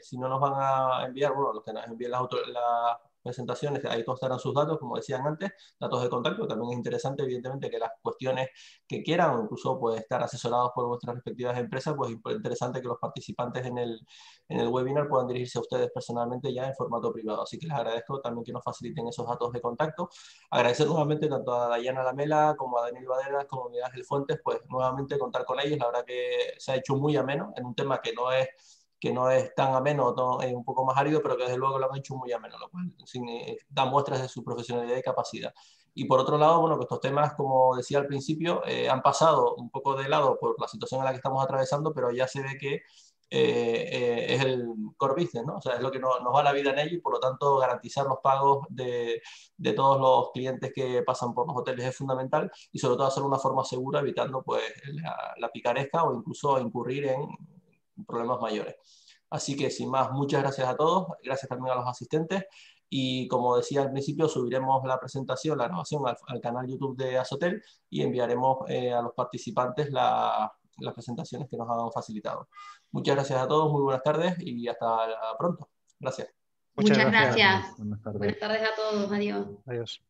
si no nos van a enviar, bueno, los que nos envíen las presentaciones, ahí constarán sus datos, como decían antes, datos de contacto. También es interesante, evidentemente, que las cuestiones que quieran, o incluso pues, estar asesorados por vuestras respectivas empresas, pues es interesante que los participantes en el webinar puedan dirigirse a ustedes personalmente ya en formato privado. Así que les agradezco también que nos faciliten esos datos de contacto. Agradecer nuevamente tanto a Dayana Lamela como a Daniel Baderas como a Miguel Ángel Fuentes, pues nuevamente contar con ellos. La verdad que se ha hecho muy ameno en un tema que no es tan ameno, un poco más árido, pero que desde luego lo han hecho muy ameno, lo cual da muestras de su profesionalidad y capacidad. Y por otro lado, bueno, que estos temas, como decía al principio, han pasado un poco de lado por la situación en la que estamos atravesando, pero ya se ve que es el core business, ¿no? O sea, es lo que nos va la vida en ello y por lo tanto garantizar los pagos de todos los clientes que pasan por los hoteles es fundamental y sobre todo hacerlo de una forma segura, evitando pues la picaresca o incluso incurrir en problemas mayores. Así que sin más, muchas gracias a todos, gracias también a los asistentes. Y como decía al principio, subiremos la presentación, la grabación al canal YouTube de Azotel y enviaremos a los participantes las presentaciones que nos han facilitado. Muchas gracias a todos, muy buenas tardes y hasta pronto. Gracias.
Muchas gracias.
Buenas tardes.
Buenas tardes a todos. Adiós.
Adiós.